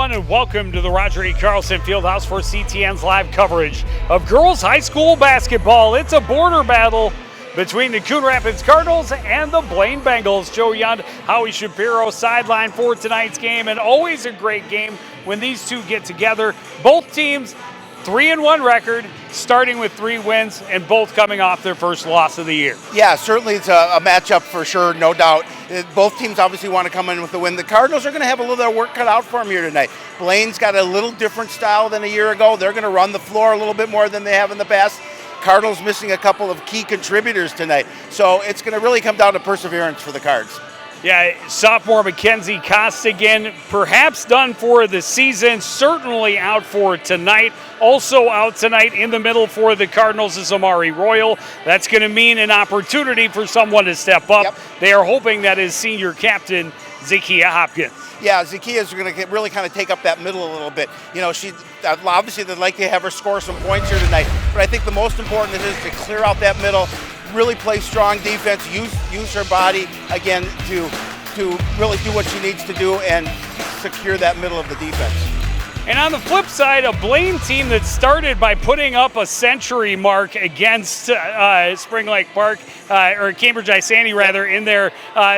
everyone, and welcome to the Roger E. Carlson Fieldhouse for CTN's live coverage of girls high school basketball. It's a border battle between the Coon Rapids Cardinals and the Blaine Bengals. Joe Yund, Howie Shapiro sideline for tonight's game, and always a great game when these two get together. Both teams 3-1 record, starting with 3 wins, and both coming off their first loss of the year. Yeah, certainly it's a matchup for sure, no doubt. Both teams obviously want to come in with the win. The Cardinals are going to have a little bit of work cut out for them here tonight. Blaine's got a little different style than a year ago. They're going to run the floor a little bit more than they have in the past. Cardinals missing a couple of key contributors tonight. So it's going to really come down to perseverance for the Cards. Yeah, sophomore Mackenzie Costigan, perhaps done for the season, certainly out for tonight. Also out tonight in the middle for the Cardinals is Amari Royal. That's going to mean an opportunity for someone to step up. Yep. They are hoping that is senior captain Zakiya Hopkins. Yeah, Zakiya is going to really kind of take up that middle a little bit. You know, she obviously they'd like to have her score some points here tonight, but I think the most important is to clear out that middle, really play strong defense, use her body again to really do what she needs to do and secure that middle of the defense. And on the flip side, a Blaine team that started by putting up a century mark against Spring Lake Park, or Cambridge Isani rather, in their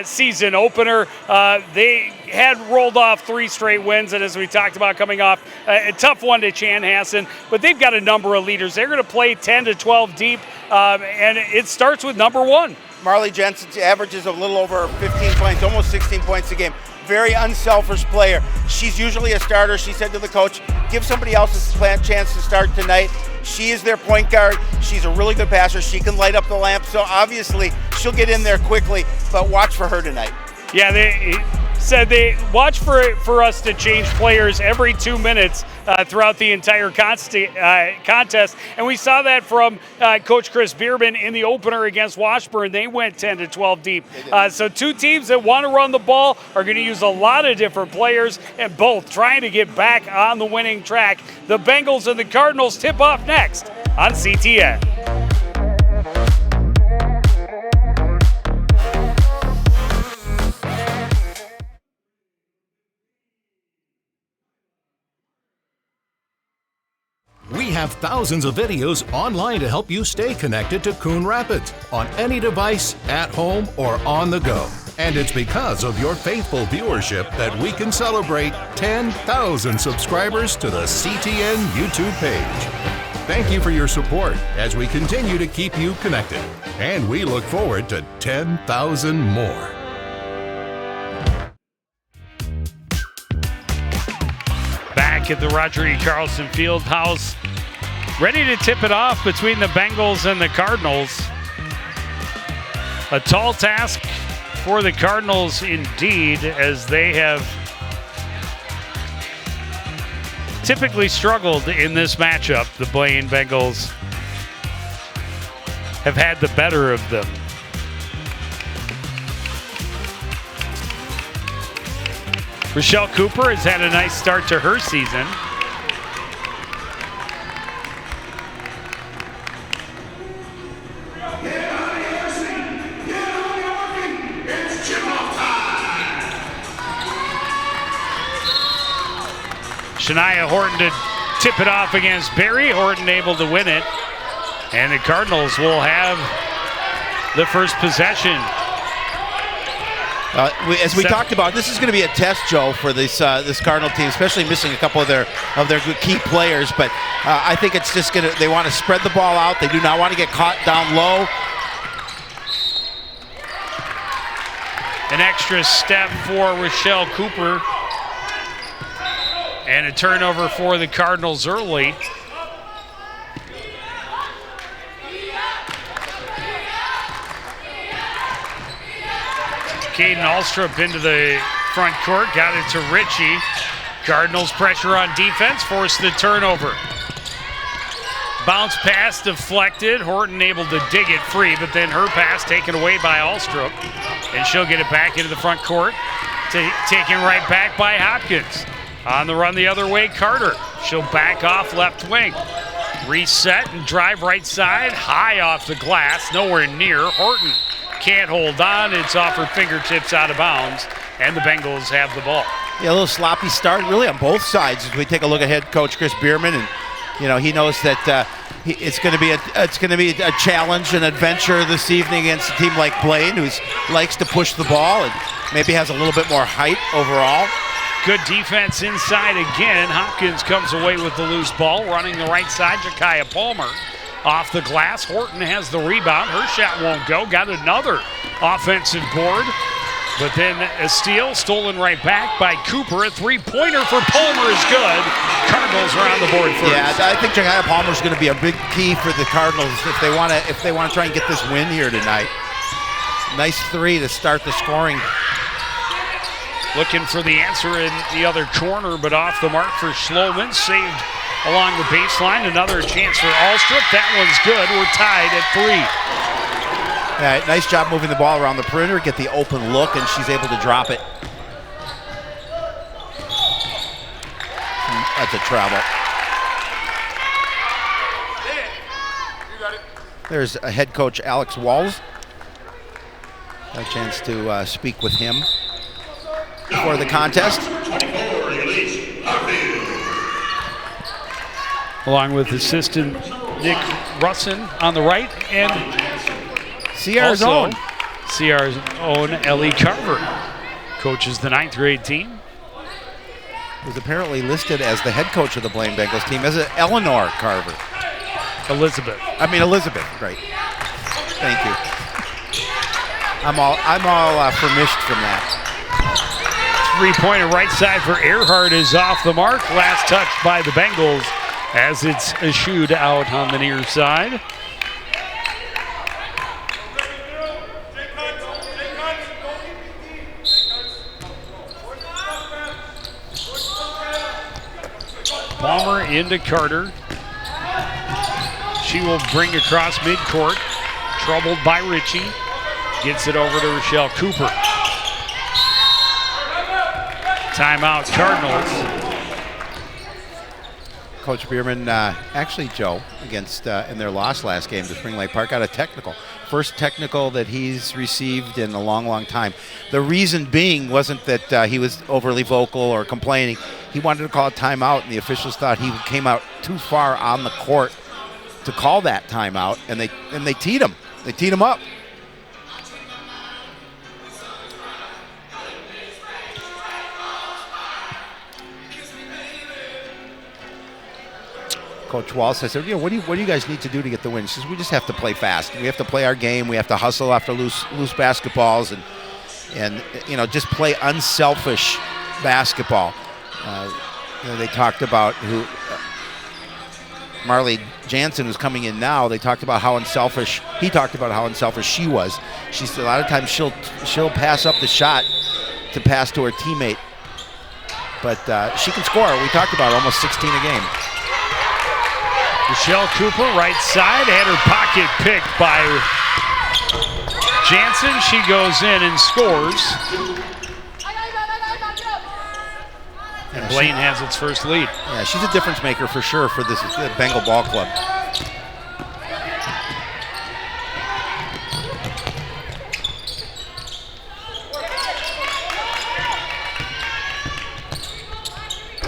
season opener. They had rolled off 3 straight wins, and as we talked about, coming off a tough one to Chanhassen, but they've got a number of leaders. They're going to play 10 to 12 deep, and it starts with number 1. Marley Jensen averages a little over 15 points, almost 16 points a game. Very unselfish player. She's usually a starter. She said to the coach, give somebody else a chance to start tonight. She is their point guard. She's a really good passer. She can light up the lamp. So obviously she'll get in there quickly, but watch for her tonight. Yeah, they said they watch for us to change players every 2 minutes throughout the entire contest. And we saw that from Coach Chris Bierman in the opener against Washburn. They went 10 to 12 deep. So 2 teams that want to run the ball are going to use a lot of different players, and both trying to get back on the winning track. The Bengals and the Cardinals tip off next on CTN. We have thousands of videos online to help you stay connected to Coon Rapids on any device, at home, or on the go. And it's because of your faithful viewership that we can celebrate 10,000 subscribers to the CTN YouTube page. Thank you for your support as we continue to keep you connected. And we look forward to 10,000 more. Back at the Roger E. Carlson Fieldhouse, ready to tip it off between the Bengals and the Cardinals. A tall task for the Cardinals indeed, as they have typically struggled in this matchup. The Blaine Bengals have had the better of them. Rochelle Cooper has had a nice start to her season. Shania Horton to tip it off against Barry. Horton able to win it. And the Cardinals will have the first possession. As we talked about, this is going to be a test, Joe, for this Cardinal team, especially missing a couple of their good key players. But I think it's just they want to spread the ball out. They do not want to get caught down low. An extra step for Rochelle Cooper. And a turnover for the Cardinals early. Caden Alstrup into the front court, got it to Ritchie. Cardinals pressure on defense, forced the turnover. Bounce pass deflected, Horton able to dig it free, but then her pass taken away by Alstrup. And she'll get it back into the front court, taken right back by Hopkins. On the run the other way, Carter. She'll back off left wing. Reset and drive right side, high off the glass, nowhere near. Horton can't hold on. It's off her fingertips out of bounds, and the Bengals have the ball. Yeah, a little sloppy start, really on both sides. As we take a look at head coach Chris Bierman, and he knows that it's going to be a challenge, an adventure this evening against a team like Blaine, who likes to push the ball and maybe has a little bit more height overall. Good defense inside again. Hopkins comes away with the loose ball, running the right side. Ja'Kiah Palmer off the glass. Horton has the rebound. Her shot won't go. Got another offensive board. But then a steal, stolen right back by Cooper. A three-pointer for Palmer is good. Cardinals are on the board first. Yeah, I think Ja'Kiah Palmer is going to be a big key for the Cardinals if they want to try and get this win here tonight. Nice three to start the scoring. Looking for the answer in the other corner, but off the mark for Schloman. Saved along the baseline. Another chance for Alstrup. That one's good. We're tied at 3. Yeah, nice job moving the ball around the perimeter, get the open look, and she's able to drop it. That's a travel. There's a head coach Alex Walls. Got a chance to speak with him before the contest. Along with assistant Nick Russin on the right, and CR's own Ellie Carver coaches the 9th grade team. Was apparently listed as the head coach of the Blaine Bengals team as Eleanor Carver. Elizabeth, right. Thank you. I'm all famished from that. Three-pointer right side for Earhart is off the mark. Last touch by the Bengals as it's eschewed out on the near side. Palmer into Carter. She will bring across midcourt. Troubled by Ritchie. Gets it over to Rochelle Cooper. Timeout Cardinals. Coach Bierman, actually Joe, against in their loss last game to Spring Lake Park, got a technical. First technical that he's received in a long, long time. The reason being wasn't that he was overly vocal or complaining. He wanted to call a timeout, and the officials thought he came out too far on the court to call that timeout, and they teed him. They teed him up. Coach Wallace, I said, what do you guys need to do to get the win? He says, we just have to play fast. We have to play our game. We have to hustle after loose basketballs and just play unselfish basketball. They talked about Marley Jansen, who's coming in now. They talked about how unselfish. He talked about how unselfish she was. She said a lot of times she'll pass up the shot to pass to her teammate, but she can score. We talked about almost 16 a game. Rochelle Cooper, right side, had her pocket picked by Jansen. She goes in and scores. And Blaine has its first lead. Yeah, she's a difference maker for sure for this Bengal ball club.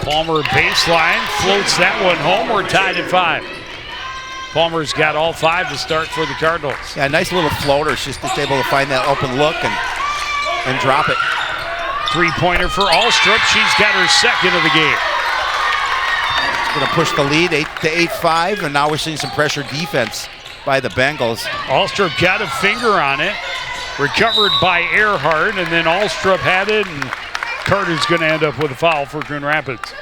Palmer baseline, floats that one home. We're tied at 5. Palmer's got all 5 to start for the Cardinals. Yeah, nice little floater. She's just able to find that open look and drop it. Three-pointer for Alstrup. She's got her second of the game. Going to push the lead 8-5, and now we're seeing some pressure defense by the Bengals. Alstrup got a finger on it. Recovered by Earhart, and then Alstrup had it, and Carter's going to end up with a foul for Coon Rapids.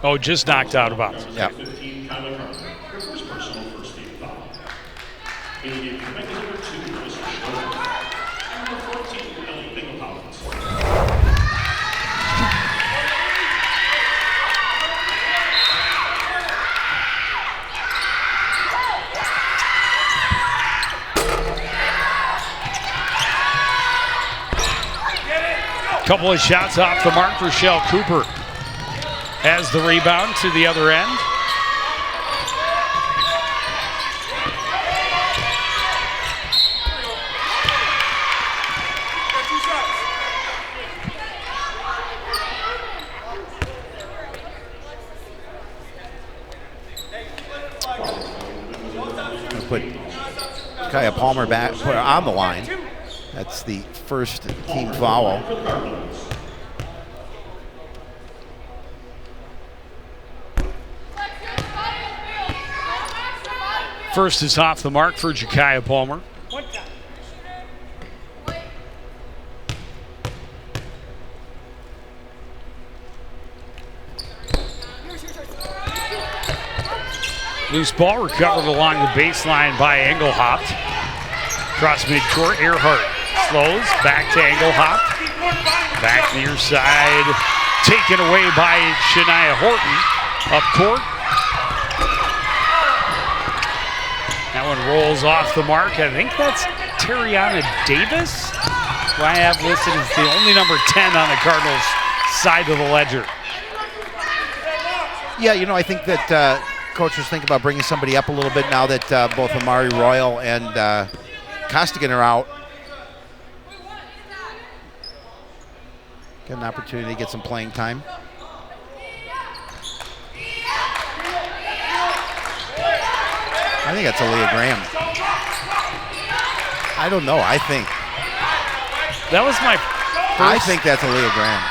Oh, just knocked out of bounds. Yeah. Couple of shots off the mark. Rochelle Cooper has the rebound to the other end. put Kaya Palmer back, put her on the line. That's the first team foul. First is off the mark for Jakaya Palmer. Loose ball recovered along the baseline by Engelhaupt. Cross midcourt, Earhart slows, back to Engelhaupt. Back near side, taken away by Shania Horton. Up court. That one rolls off the mark. I think that's Terriana Davis, who I have listed as the only number 10 on the Cardinals' side of the ledger. Yeah, you know, I think that Coach was thinking about bringing somebody up a little bit now that both Amari Royal and Costigan are out. Get an opportunity to get some playing time. I think that's Aaliyah Graham. I don't know. I think that's Aaliyah Graham.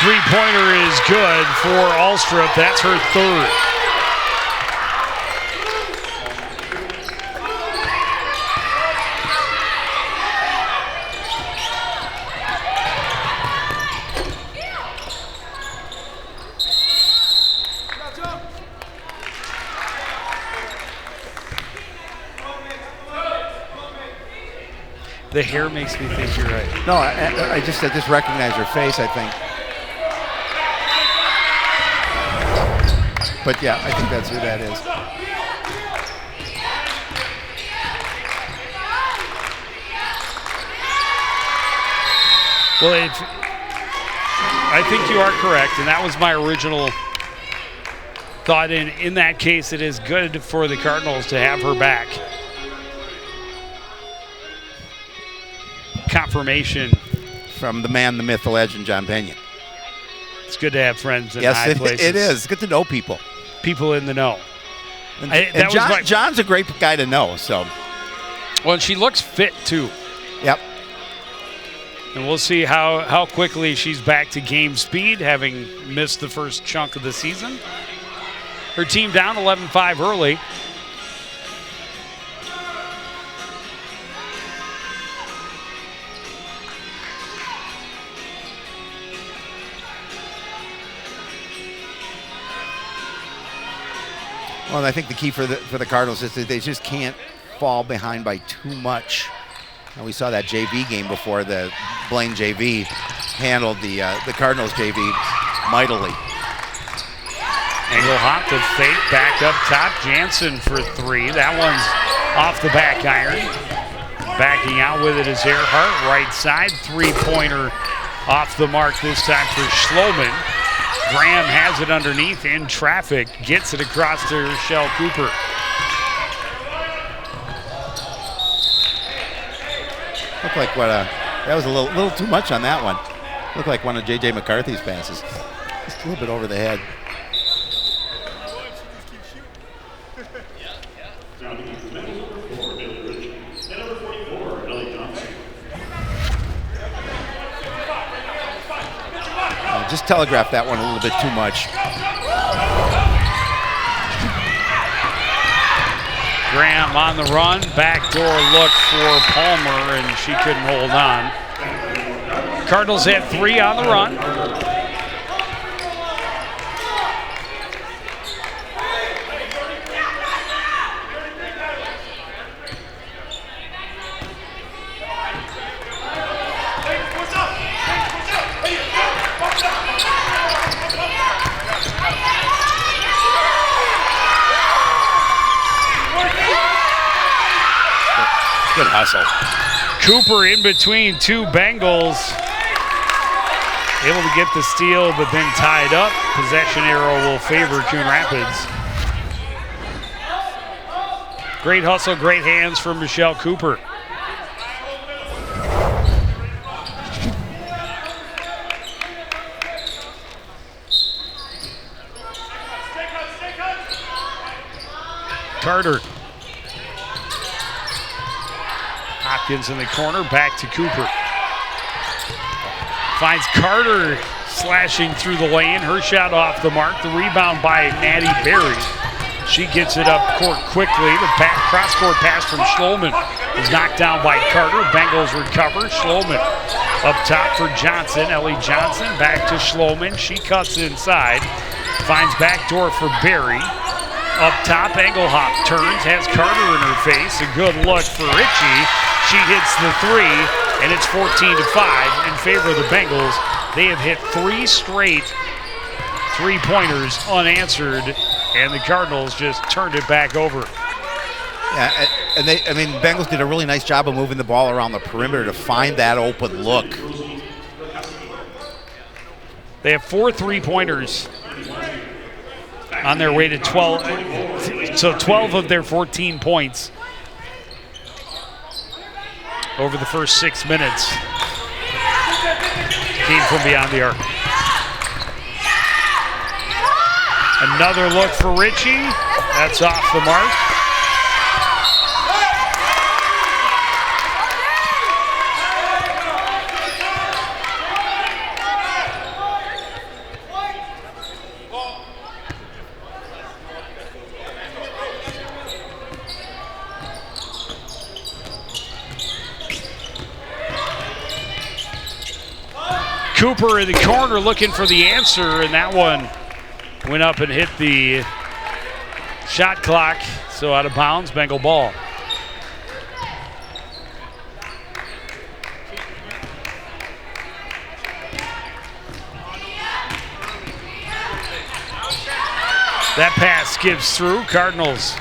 Three-pointer is good for Alstrup. That's her third. The hair makes me think you're right. No, I just recognize her face, I think. But yeah, I think that's who that is. Well, I think you are correct, and that was my original thought. In that case, it is good for the Cardinals to have her back. Confirmation from the man, the myth, the legend, John Pena. It's good to have friends in high places. It is. It's good to know people. People in the know. And John's a great guy to know. So, well, and she looks fit too. Yep. And we'll see how quickly she's back to game speed, having missed the first chunk of the season. Her team down 11-5 early. Well, and I think the key for the Cardinals is that they just can't fall behind by too much. And we saw that JV game before. The Blaine JV handled the Cardinals JV mightily. Engelhaupt to fake, back up top. Jansen for three. That one's off the back iron. Backing out with it is Earhart, right side. Three-pointer off the mark this time for Schloman. Graham has it underneath in traffic, gets it across to Rochelle Cooper. Looked like that was a little too much on that one. Looked like one of J.J. McCarthy's passes. Just a little bit over the head. Just telegraphed that one a little bit too much. Graham on the run, backdoor look for Palmer, and she couldn't hold on. Cardinals had three on the run. Good hustle. Cooper in between two Bengals. Able to get the steal, but then tied up. Possession arrow will favor Coon Rapids. Great hustle, great hands from Michelle Cooper. Carter Hopkins in the corner, back to Cooper. Finds Carter slashing through the lane. Her shot off the mark. The rebound by Maddie Berry. She gets it up court quickly. The cross-court pass from Schloman is knocked down by Carter. Bengals recover. Schloman up top for Johnson. Ellie Johnson back to Schloman. She cuts inside. Finds back door for Berry. Up top, Engelhop turns, has Carter in her face. A good look for Ritchie. She hits the three, and it's 14-5 in favor of the Bengals. They have hit 3 straight three-pointers unanswered, and the Cardinals just turned it back over. Yeah, and Bengals did a really nice job of moving the ball around the perimeter to find that open look. They have 4 3-pointers on their way to 12. So 12 of their 14 points over the first 6 minutes came from beyond the arc. Another look for Ritchie. That's off the mark. Cooper in the corner looking for the answer, and that one went up and hit the shot clock, so out of bounds, Bengal ball. That pass skips through. Cardinals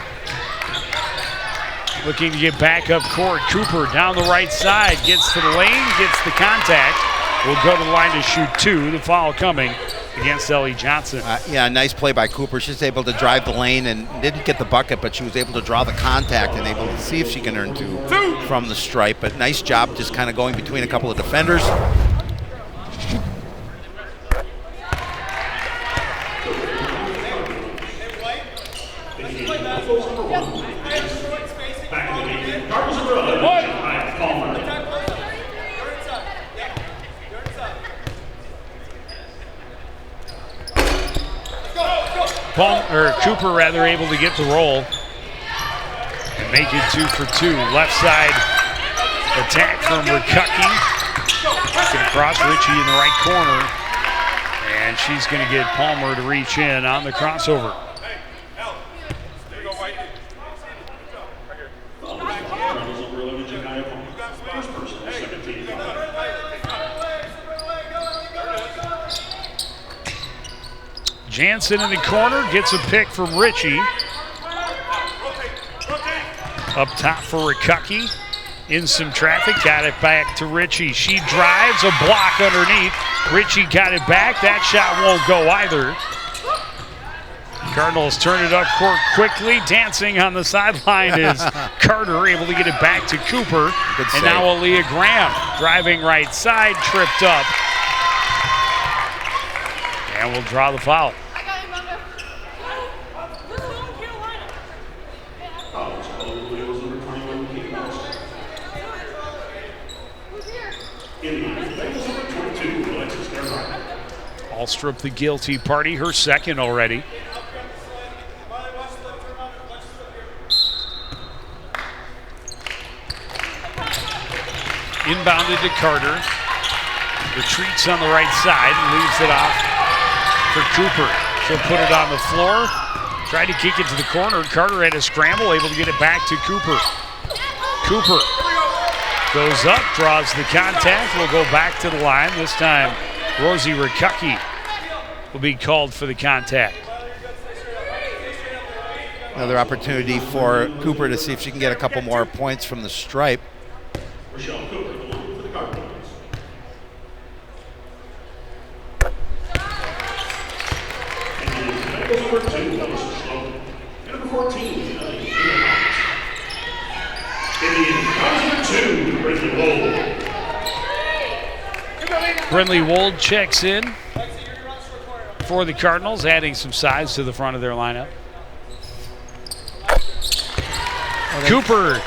looking to get back up court. Cooper down the right side, gets to the lane, gets the contact. Will go to the line to shoot 2. The foul coming against Ellie Johnson. Yeah, nice play by Cooper. She's able to drive the lane and didn't get the bucket, but she was able to draw the contact and able to see if she can earn 2 from the stripe. But nice job just kind of going between a couple of defenders. Cooper able to get the roll and make it 2 for 2. Left side attack from Rikucki. Get across Ritchie in the right corner, and she's going to get Palmer to reach in on the crossover. Jansen in the corner gets a pick from Ritchie. Up top for Rikucki. In some traffic, got it back to Ritchie. She drives, a block underneath. Ritchie got it back. That shot won't go either. Cardinals turn it up court quickly. Dancing on the sideline is Carter, able to get it back to Cooper. And now Aaliyah Graham driving right side, tripped up. And will draw the foul. Alstrup the guilty party, her second already. Inbounded to Carter. Retreats on the right side and leaves it off for Cooper. She'll put it on the floor. Tried to kick it to the corner. Carter had a scramble, able to get it back to Cooper. Cooper goes up, draws the contact, will go back to the line. This time, Rosie Rikucki will be called for the contact. Another opportunity for Cooper to see if she can get a couple more points from the stripe. Brinley Wold checks in for the Cardinals, adding some size to the front of their lineup. Cooper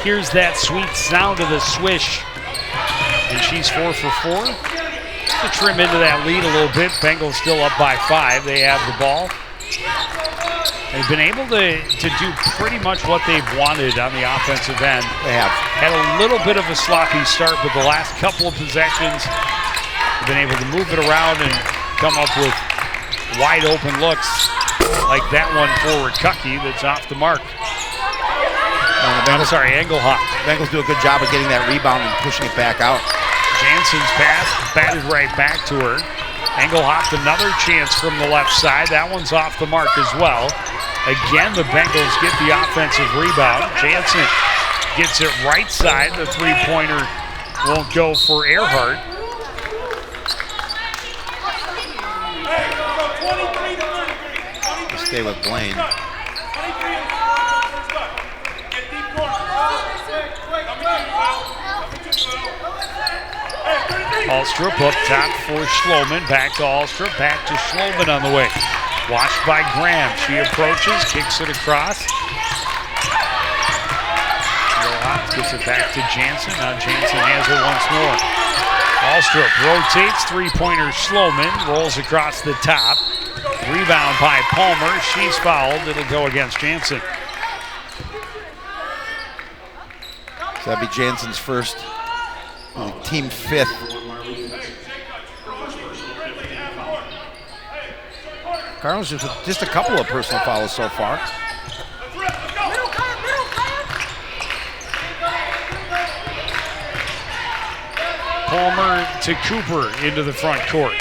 hears that sweet sound of the swish. And she's 4 for 4. To trim into that lead a little bit. Bengals still up by 5. They have the ball. They've been able to do pretty much what they've wanted on the offensive end. They have. Had a little bit of a sloppy start, but the last couple of possessions, they've been able to move it around and come up with wide open looks like that one for Ruckucky that's off the mark. Engelhop. Bengals do a good job of getting that rebound and pushing it back out. Jansen's pass batted right back to her. Engelhop, another chance from the left side. That one's off the mark as well. Again, the Bengals get the offensive rebound. Jansen gets it right side. The three-pointer won't go for Earhart. Stay with Blaine. Alstrup up top for Schloman. Back to Alstrup. Back to Schloman on the way. Watched by Graham. She approaches, kicks it across. Gets it back to Jansen. Now Jansen has it once more. Alstrup rotates. Three-pointer Schloman. Rolls across the top. Rebound by Palmer. She's fouled. It'll go against Jansen. So that'd be Jansen's first, team 5th. Cardinals just a couple of personal fouls so far. Palmer to Cooper into the front court.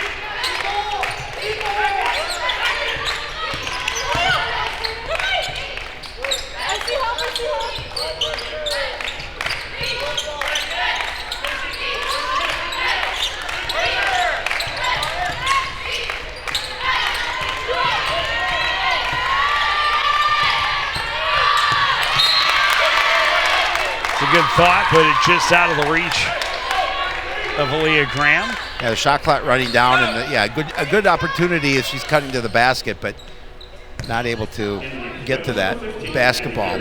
Good thought, but it's just out of the reach of Aaliyah Graham. Yeah, the shot clock running down, and a good opportunity as she's cutting to the basket, but not able to get to that basketball.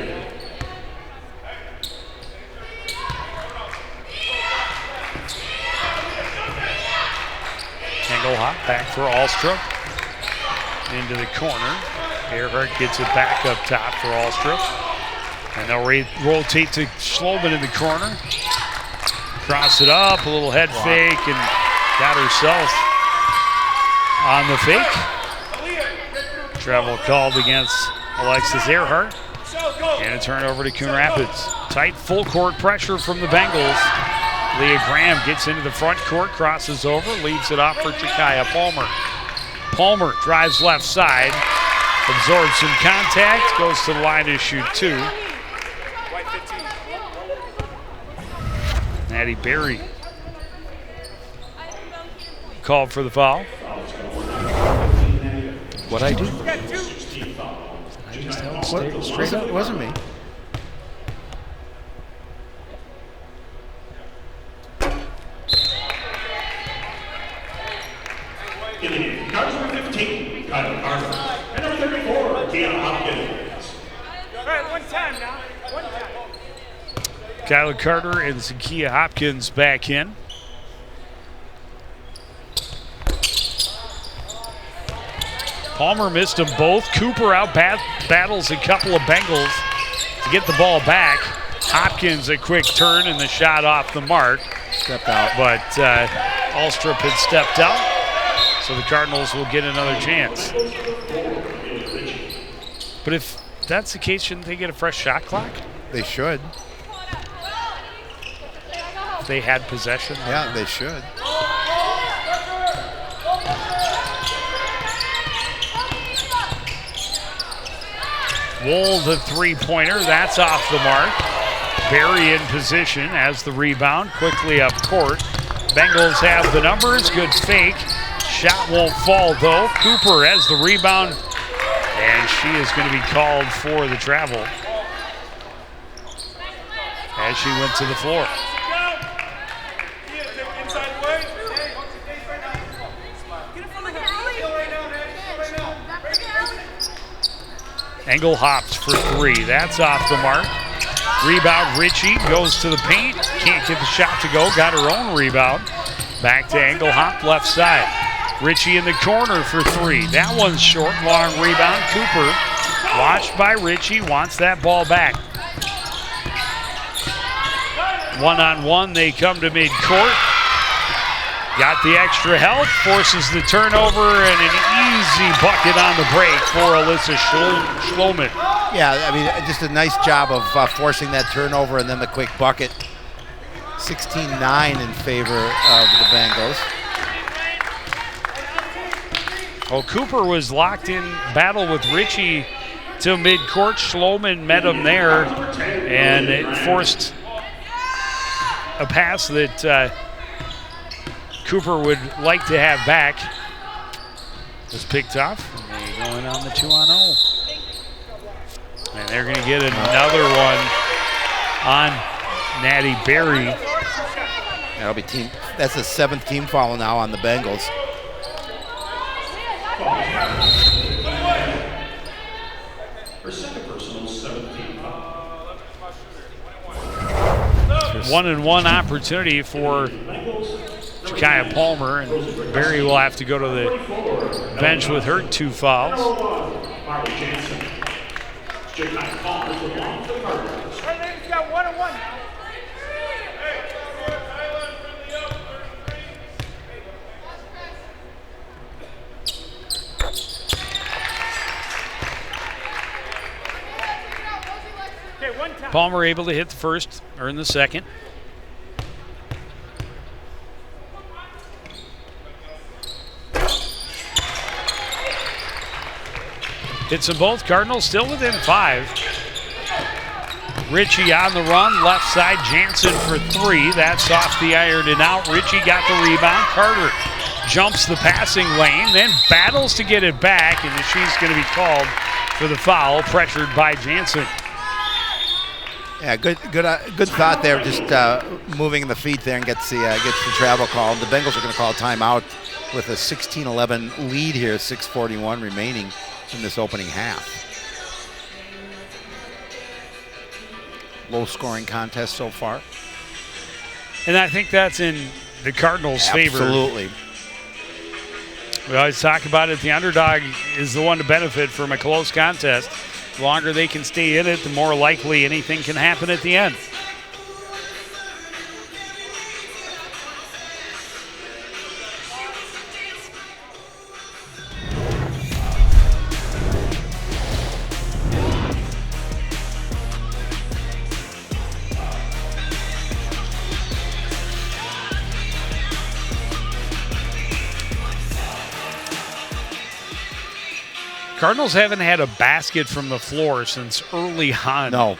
Engelhop back for Alstrup. Into the corner. Earhart gets it back up top for Alstrup. And they'll rotate to Schloman in the corner. Cross it up, a little head fake, and got herself on the fake. Travel called against Alexis Earhart. And a turnover to Coon Rapids. Tight full court pressure from the Bengals. Leah Graham gets into the front court, crosses over, leaves it off for Jakaya Palmer. Palmer drives left side, absorbs some contact, goes to the line to shoot 2. Maddie Berry called for the foul. What'd I do? I just held straight up. It wasn't me. Number 15, Kyler Carter. And number 34, Deanna Hopkins. All right, one time now. One time. Kyler Carter and Zakiya Hopkins back in. Palmer missed them both. Cooper out battles a couple of Bengals to get the ball back. Hopkins a quick turn and the shot off the mark. Stepped out. But Alstrup had stepped out, so the Cardinals will get another chance. But if that's the case, shouldn't they get a fresh shot clock? They should. If they had possession? Yeah, they should. Wool the three-pointer, that's off the mark. Berry in position as the rebound, quickly up court. Bengals have the numbers, good fake. Shot won't fall though. Cooper has the rebound, and she is going to be called for the travel as she went to the floor. Engel hops for 3. That's off the mark. Rebound, Ritchie goes to the paint. Can't get the shot to go. Got her own rebound. Back to angle hop left side. Ritchie in the corner for three. That one's short. Long rebound. Cooper, watched by Ritchie, wants that ball back. One-on-one, they come to midcourt. Got the extra help, forces the turnover, and an easy bucket on the break for Alyssa Schloman. Yeah, I mean, just a nice job of forcing that turnover and then the quick bucket. 16-9 in favor of the Bengals. Well, Cooper was locked in battle with Ritchie till midcourt. Schloman met him there, and it forced a pass that Cooper would like to have back. Was picked off, and they going on the 2-on-0. And they're going to get another one on Natty Berry. That'll be team. That's the 7th team foul now on the Bengals. Her second personal 17 foul. 1-and-1 opportunity for Jakaya Palmer, and Berry will have to go to the bench with her 2 fouls. Marley Jansen. Jakaya Palmer with one for the Cardinals. He's got 1-on-1 now. Palmer able to hit the first, earn the second. Hits them both. Cardinals still within 5. Ritchie on the run, left side. Jansen for 3. That's off the iron and out. Ritchie got the rebound. Carter jumps the passing lane, then battles to get it back, and she's going to be called for the foul, pressured by Jansen. Yeah, good thought there. Just moving the feet there and gets the travel call. The Bengals are going to call a timeout with a 16-11 lead here. 6:41 remaining in this opening half. Low-scoring contest so far. And I think that's in the Cardinals' favor. Absolutely. We always talk about it. The underdog is the one to benefit from a close contest. The longer they can stay in it, the more likely anything can happen at the end. Cardinals haven't had a basket from the floor since early on. No.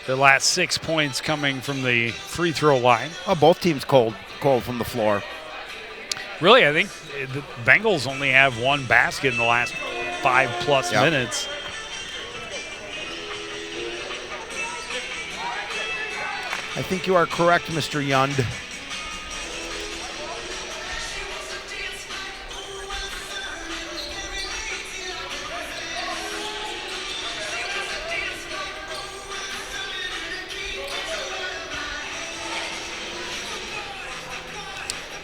The last 6 points coming from the free throw line. Well, both teams cold from the floor. Really, I think the Bengals only have 1 basket in the last 5+ minutes. I think you are correct, Mr. Yund.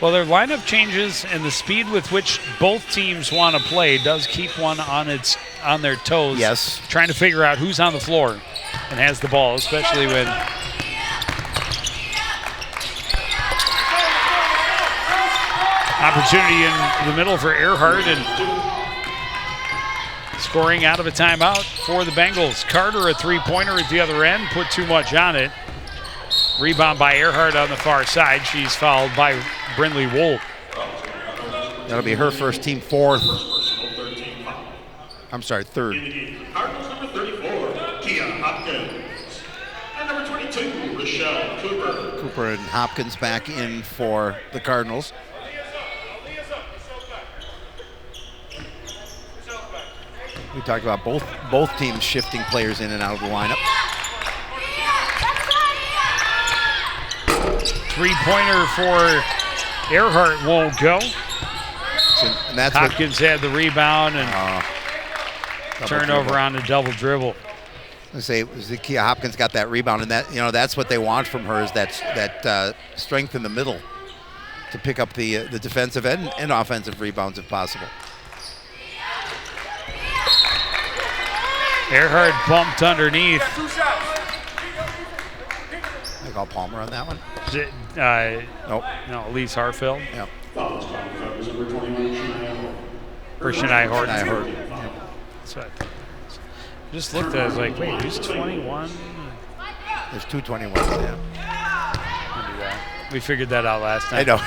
Well, their lineup changes and the speed with which both teams want to play does keep one on their toes. Yes. Trying to figure out who's on the floor and has the ball, especially when opportunity in the middle for Earhart and scoring out of a timeout for the Bengals. Carter, a 3-pointer at the other end, put too much on it. Rebound by Earhart on the far side. She's fouled by Brindley Wool. That'll be her first, team 4th. I'm sorry, 3rd. Cardinals number 34, Tia Hopkins. And number 22, Rochelle Cooper. Cooper and Hopkins back in for the Cardinals. We talked about both teams shifting players in and out of the lineup. 3-pointer for Earhart won't go. And that's Hopkins had the rebound and turnover on the double dribble. say Zakiya Hopkins got that rebound, and that's what they want from her, is that strength in the middle to pick up the defensive and offensive rebounds if possible. Earhart bumped underneath. I call Palmer on that one. Nope. No, Elise Harfield. Yep. Or Shania Horton. I heard. That's what I just looked at it, I was like, wait, who's 21? There's 221. Yeah. I'll do that. We figured that out last night. I know.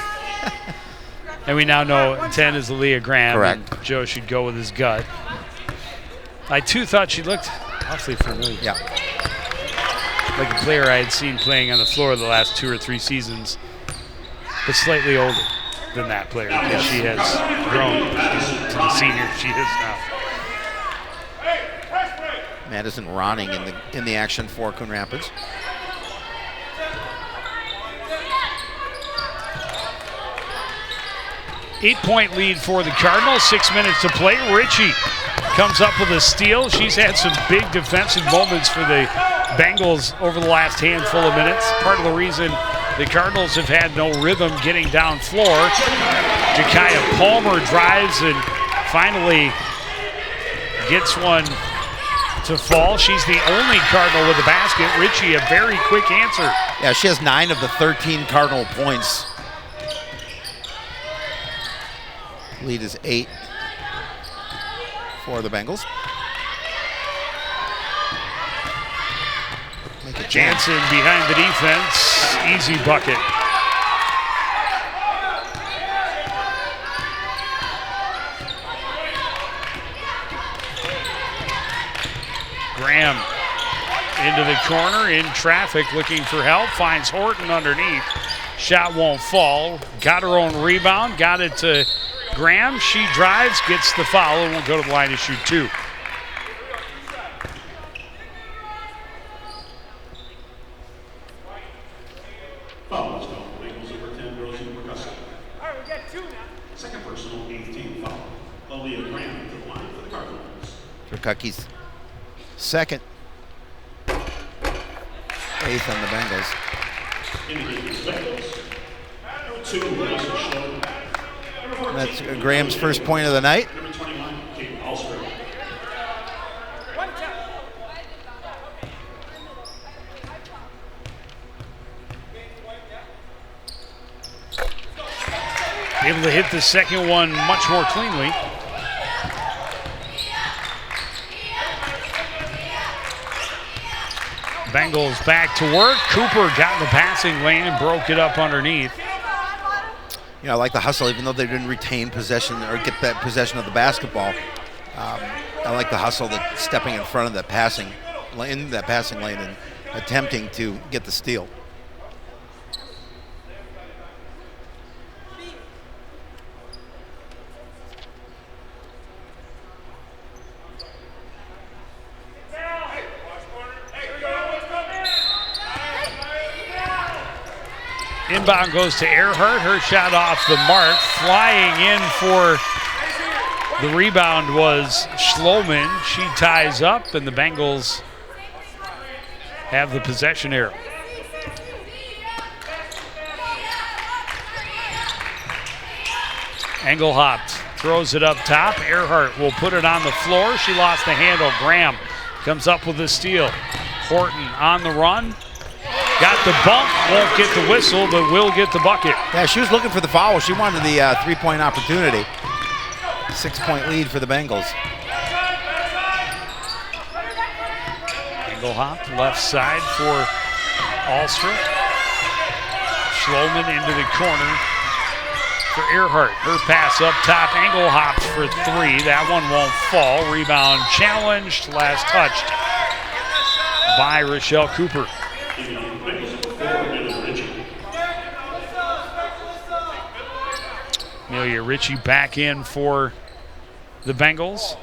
And we now know 10 is Aaliyah Graham. Correct. And Joe should go with his gut. I too thought she looked awfully familiar. Yeah. Like a player I had seen playing on the floor the last 2 or 3 seasons, but slightly older than that player, because she has grown to the senior she is now. Madison Ronning in the action for Coon Rapids. Eight-point lead for the Cardinals. 6 minutes to play. Ritchie comes up with a steal. She's had some big defensive moments for the Bengals over the last handful of minutes. Part of the reason the Cardinals have had no rhythm getting down floor. Zakiya Palmer drives and finally gets one to fall. She's the only Cardinal with a basket. Ritchie, a very quick answer. Yeah, she has 9 of the 13 Cardinal points. Lead is 8 for the Bengals. Make it Jansen behind the defense. Easy bucket. Graham into the corner, in traffic, looking for help. Finds Horton underneath. Shot won't fall. Got her own rebound. Got it to Graham. She drives, gets the foul, and will go to the line to shoot 2. Foul is called. Bengals number 10, Rosie Percussive. All right, we got 2 now. Second personal, 18 foul. Aaliyah Graham to the line for the Cardinals. Turkucky's second. 8th on the Bengals. Indicating the Bengals. Number 2, Melissa Schlow. Number 14, That's Graham's first point of the night. Number 21, Kate Alstrom. One time. Able to hit the second one much more cleanly. Bengals back to work. Cooper got in the passing lane and broke it up underneath. I like the hustle, even though they didn't retain possession or get that possession of the basketball. I like the hustle, that stepping in front of that passing lane and attempting to get the steal. Inbound goes to Earhart. Her shot off the mark. Flying in for the rebound was Schloman. She ties up, and the Bengals have the possession arrow. Engelhaupt throws it up top. Earhart will put it on the floor. She lost the handle. Graham comes up with a steal. Horton on the run. Got the bump, won't get the whistle, but will get the bucket. Yeah, she was looking for the foul. She wanted the three-point opportunity. 6-point lead for the Bengals. Engelhaupt left side for Alstra. Schloman into the corner for Earhart. Her pass up top. Engelhaupt for 3. That one won't fall. Rebound challenged. Last touched by Rochelle Cooper. Amelia Ritchie back in for the Bengals.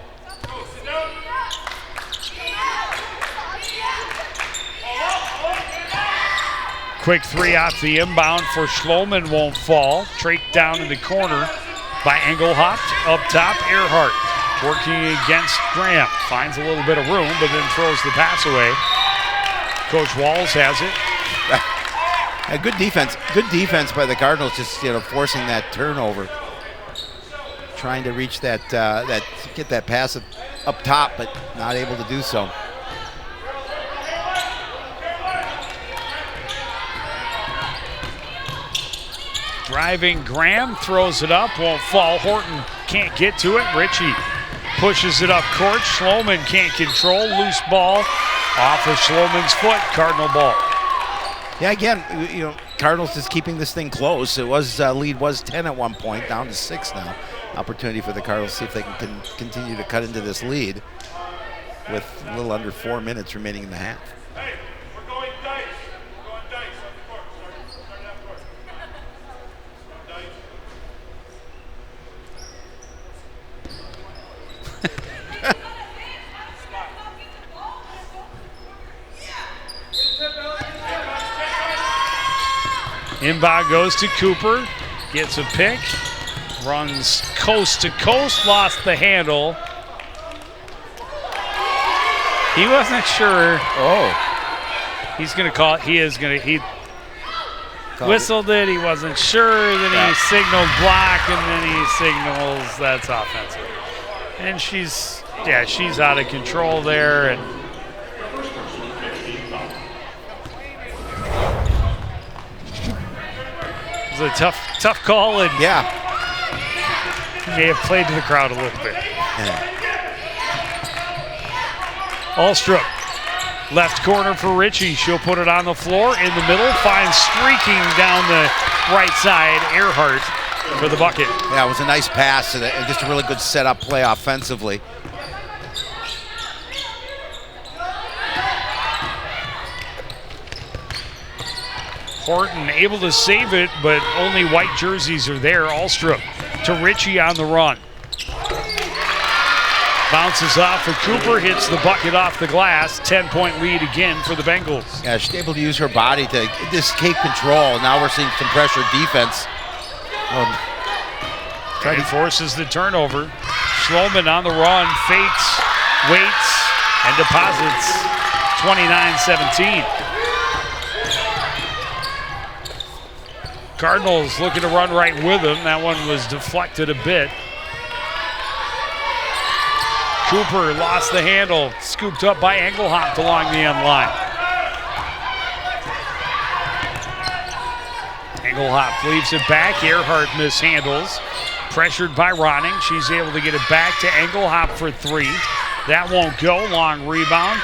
Quick 3 off the inbound for Schloman, won't fall. Traked down in the corner by Engelhaupt. Up top, Earhart. working against Graham. Finds a little bit of room, but then throws the pass away. Coach Walls has it. A good defense. Good defense by the Cardinals, just forcing that turnover. Trying to reach that, get that pass up top, but not able to do so. Driving Graham, throws it up, won't fall. Horton can't get to it. Ritchie pushes it up court. Schloman can't control. Loose ball off of Schloman's foot. Cardinal ball. Yeah, again, Cardinals just keeping this thing close. It was lead was 10 at one point, down to 6 now. Opportunity for the Cardinals to see if they can continue to cut into this lead with a little under 4 minutes remaining in the half. Hey, we're going dice. We're going dice on the court. Start that court. Dice. Inbound goes to Cooper. Gets a pick. Runs coast to coast. Lost the handle. He wasn't sure. Oh. He's going to call it. He is going to. He whistled it. He wasn't sure. Then he signaled block, and then he signals that's offensive. And she's out of control there. And it was a tough call, and may have played to the crowd a little bit. Alstrup, left corner for Ritchie. She'll put it on the floor in the middle. Finds streaking down the right side, Earhart for the bucket. Yeah, it was a nice pass and just a really good setup play offensively. Horton able to save it, but only white jerseys are there. Alstrup to Ritchie on the run. Bounces off for Cooper, hits the bucket off the glass. 10-point lead again for the Bengals. Yeah, she's able to use her body to escape control. Now we're seeing some pressure defense. And forces the turnover. Schloman on the run, fakes, waits, and deposits. 29-17. Cardinals looking to run right with him. That one was deflected a bit. Cooper lost the handle, scooped up by Engelhoff along the end line. Engelhoff leaves it back. Earhart mishandles. Pressured by Ronning. She's able to get it back to Engelhoff for 3. That won't go. Long rebound.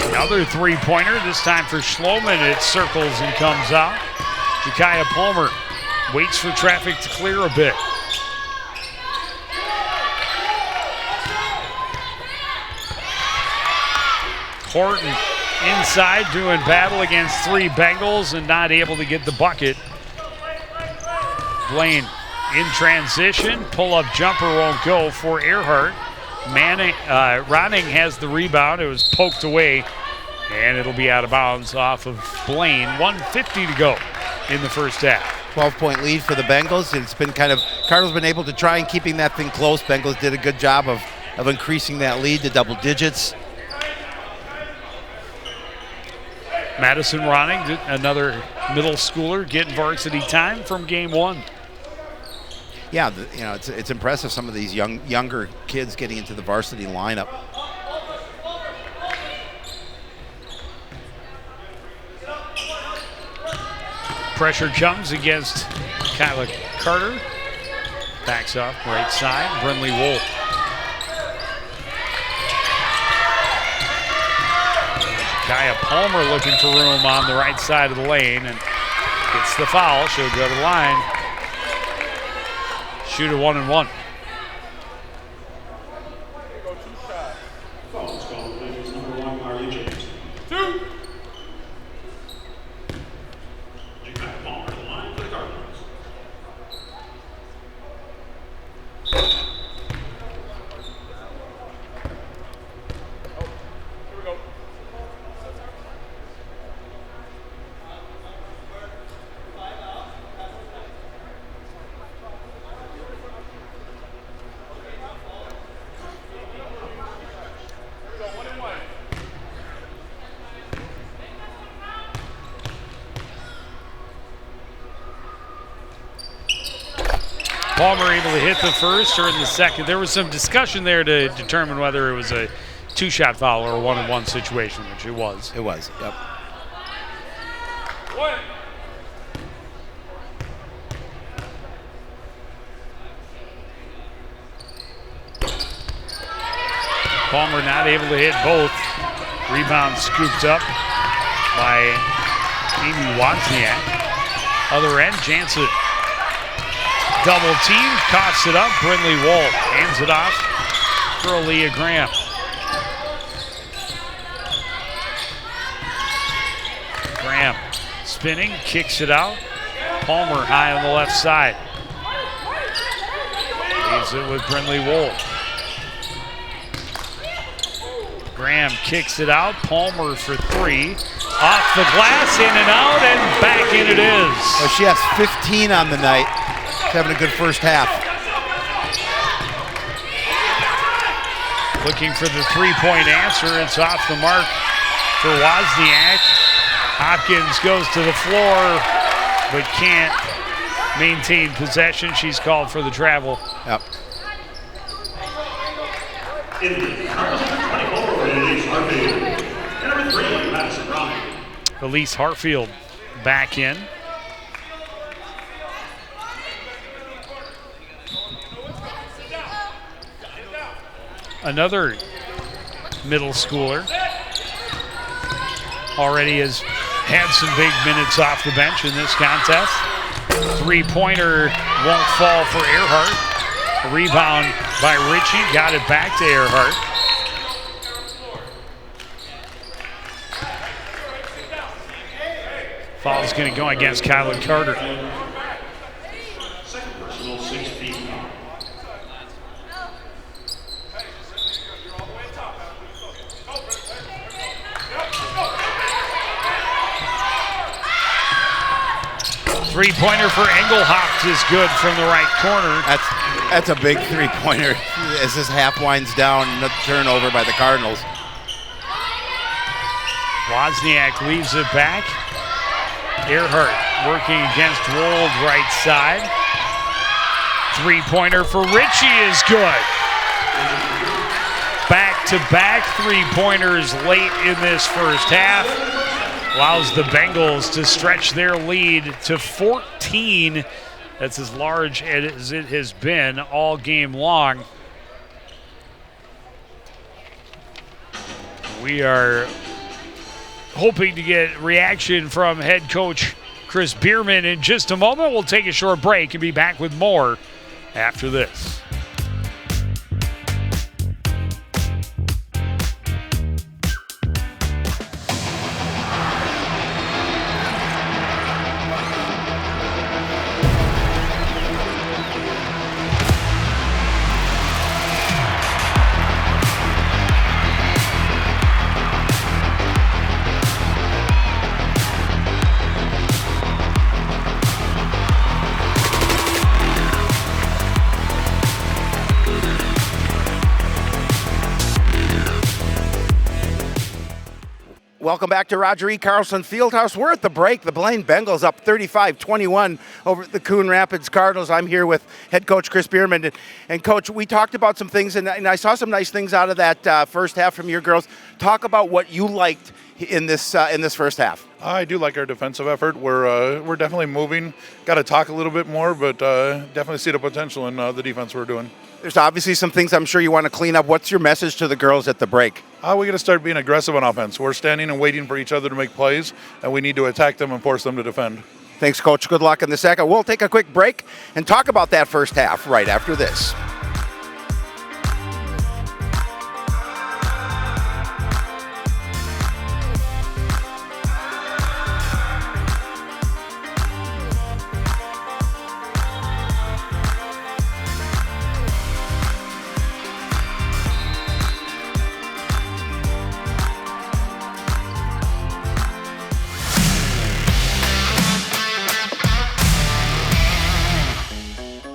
Another three-pointer, this time for Schloman. It circles and comes out. Jakaya Palmer waits for traffic to clear a bit. Horton inside doing battle against 3 Bengals and not able to get the bucket. Blaine in transition. Pull-up jumper won't go for Earhart. Ronning has the rebound. It was poked away, and it'll be out of bounds off of Blaine. 1:50 to go in the first half. 12-point lead for the Bengals. It's been Cardinals been able to try and keeping that thing close. Bengals did a good job of increasing that lead to double digits. Madison Ronning, another middle schooler, getting varsity time from game 1. Yeah, it's impressive, some of these younger kids getting into the varsity lineup. Pressure comes against Kyla Carter. Backs off right side. Brinley Wolf. Kaya Palmer looking for room on the right side of the lane and gets the foul. She'll go to the line. Shoot a 1-and-1. Foul is called. Bengals number 1, Marley James. 2. Jakaya Palmer to the line for the Cardinals. Palmer able to hit the first or in the second. There was some discussion there to determine whether it was a two-shot foul or a one-on-one situation, which it was. It was, yep. Palmer not able to hit both. Rebound scooped up by Amy Wozniak. Other end, Jansen double team, coughs it up. Brindley Wolf hands it off for Aaliyah Graham. Graham spinning, kicks it out. Palmer high on the left side. Leaves it with Brindley Wolf. Graham kicks it out. Palmer for three. Off the glass, in and out, and back in it is. Well, she has 15 on the night. She's having a good first half. Looking for the three-point answer. It's off the mark for Wozniak. Hopkins goes to the floor, but can't maintain possession. She's called for the travel. Yep. Elise Hartfield back in. Another middle schooler already has had some big minutes off the bench in this contest. Three-pointer won't fall for Earhart. A rebound by Ritchie, got it back to Earhart. Foul's going to go against Kylan Carter. Second personal, 16. Three-pointer for Engelhoft is good from the right corner. That's a big three-pointer as this half winds down. Another turnover by the Cardinals. Wozniak leaves it back. Earhart working against Wold right side. Three-pointer for Ritchie is good. Back-to-back three-pointers late in this first half. Allows the Bengals to stretch their lead to 14. That's as large as it has been all game long. We are hoping to get reaction from head coach Chris Bierman in just a moment. We'll take a short break and be back with more after this. Welcome back to Roger E. Carlson Fieldhouse. We're at the break. The Blaine Bengals up 35-21 over the Coon Rapids Cardinals. I'm here with head coach Chris Bierman. And Coach, we talked about some things, and I saw some nice things out of that first half from your girls. Talk about what you liked in this first half. I do like our defensive effort. We're definitely moving. Got to talk a little bit more, but definitely see the potential in the defense we're doing. There's obviously some things I'm sure you want to clean up. What's your message to the girls at the break? We got to start being aggressive on offense. We're standing and waiting for each other to make plays, and we need to attack them and force them to defend. Thanks, Coach. Good luck in the second. We'll take a quick break and talk about that first half right after this.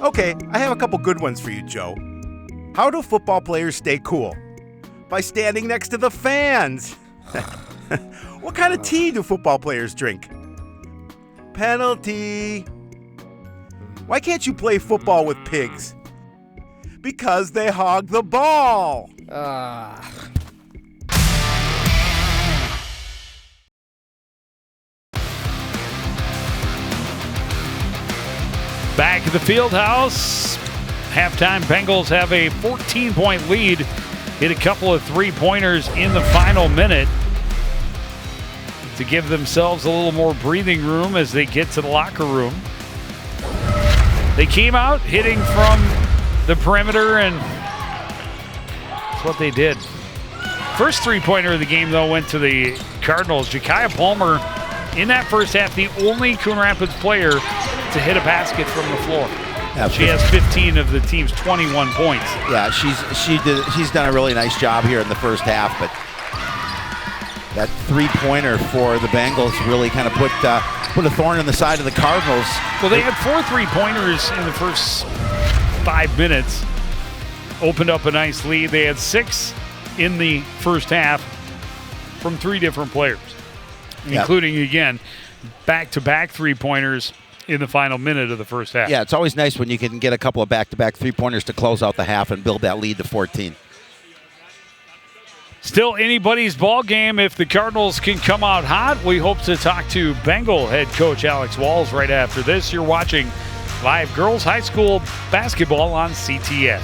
Okay, I have a couple good ones for you, Joe. How do football players stay cool? By standing next to the fans. What kind of tea do football players drink? Penalty. Why can't you play football with pigs? Because they hog the ball. Back at the field house. Halftime, Bengals have a 14-point lead. Hit a couple of three-pointers in the final minute to give themselves a little more breathing room as they get to the locker room. They came out hitting from the perimeter, and that's what they did. First three-pointer of the game, though, went to the Cardinals. Jakaya Palmer, in that first half, the only Coon Rapids player to hit a basket from the floor. Yeah, she has 15 of the team's 21 points. Yeah, she's done a really nice job here in the first half, but that three-pointer for the Bengals really kind of put a thorn in the side of the Cardinals. Well, they had 4 three-pointers in the first 5 minutes. Opened up a nice lead. They had 6 in the first half from 3 different players, including, again, back-to-back three-pointers in the final minute of the first half. Yeah, it's always nice when you can get a couple of back-to-back three-pointers to close out the half and build that lead to 14. Still anybody's ball game if the Cardinals can come out hot. We hope to talk to Bengal head coach Alex Walls right after this. You're watching live girls high school basketball on CTN.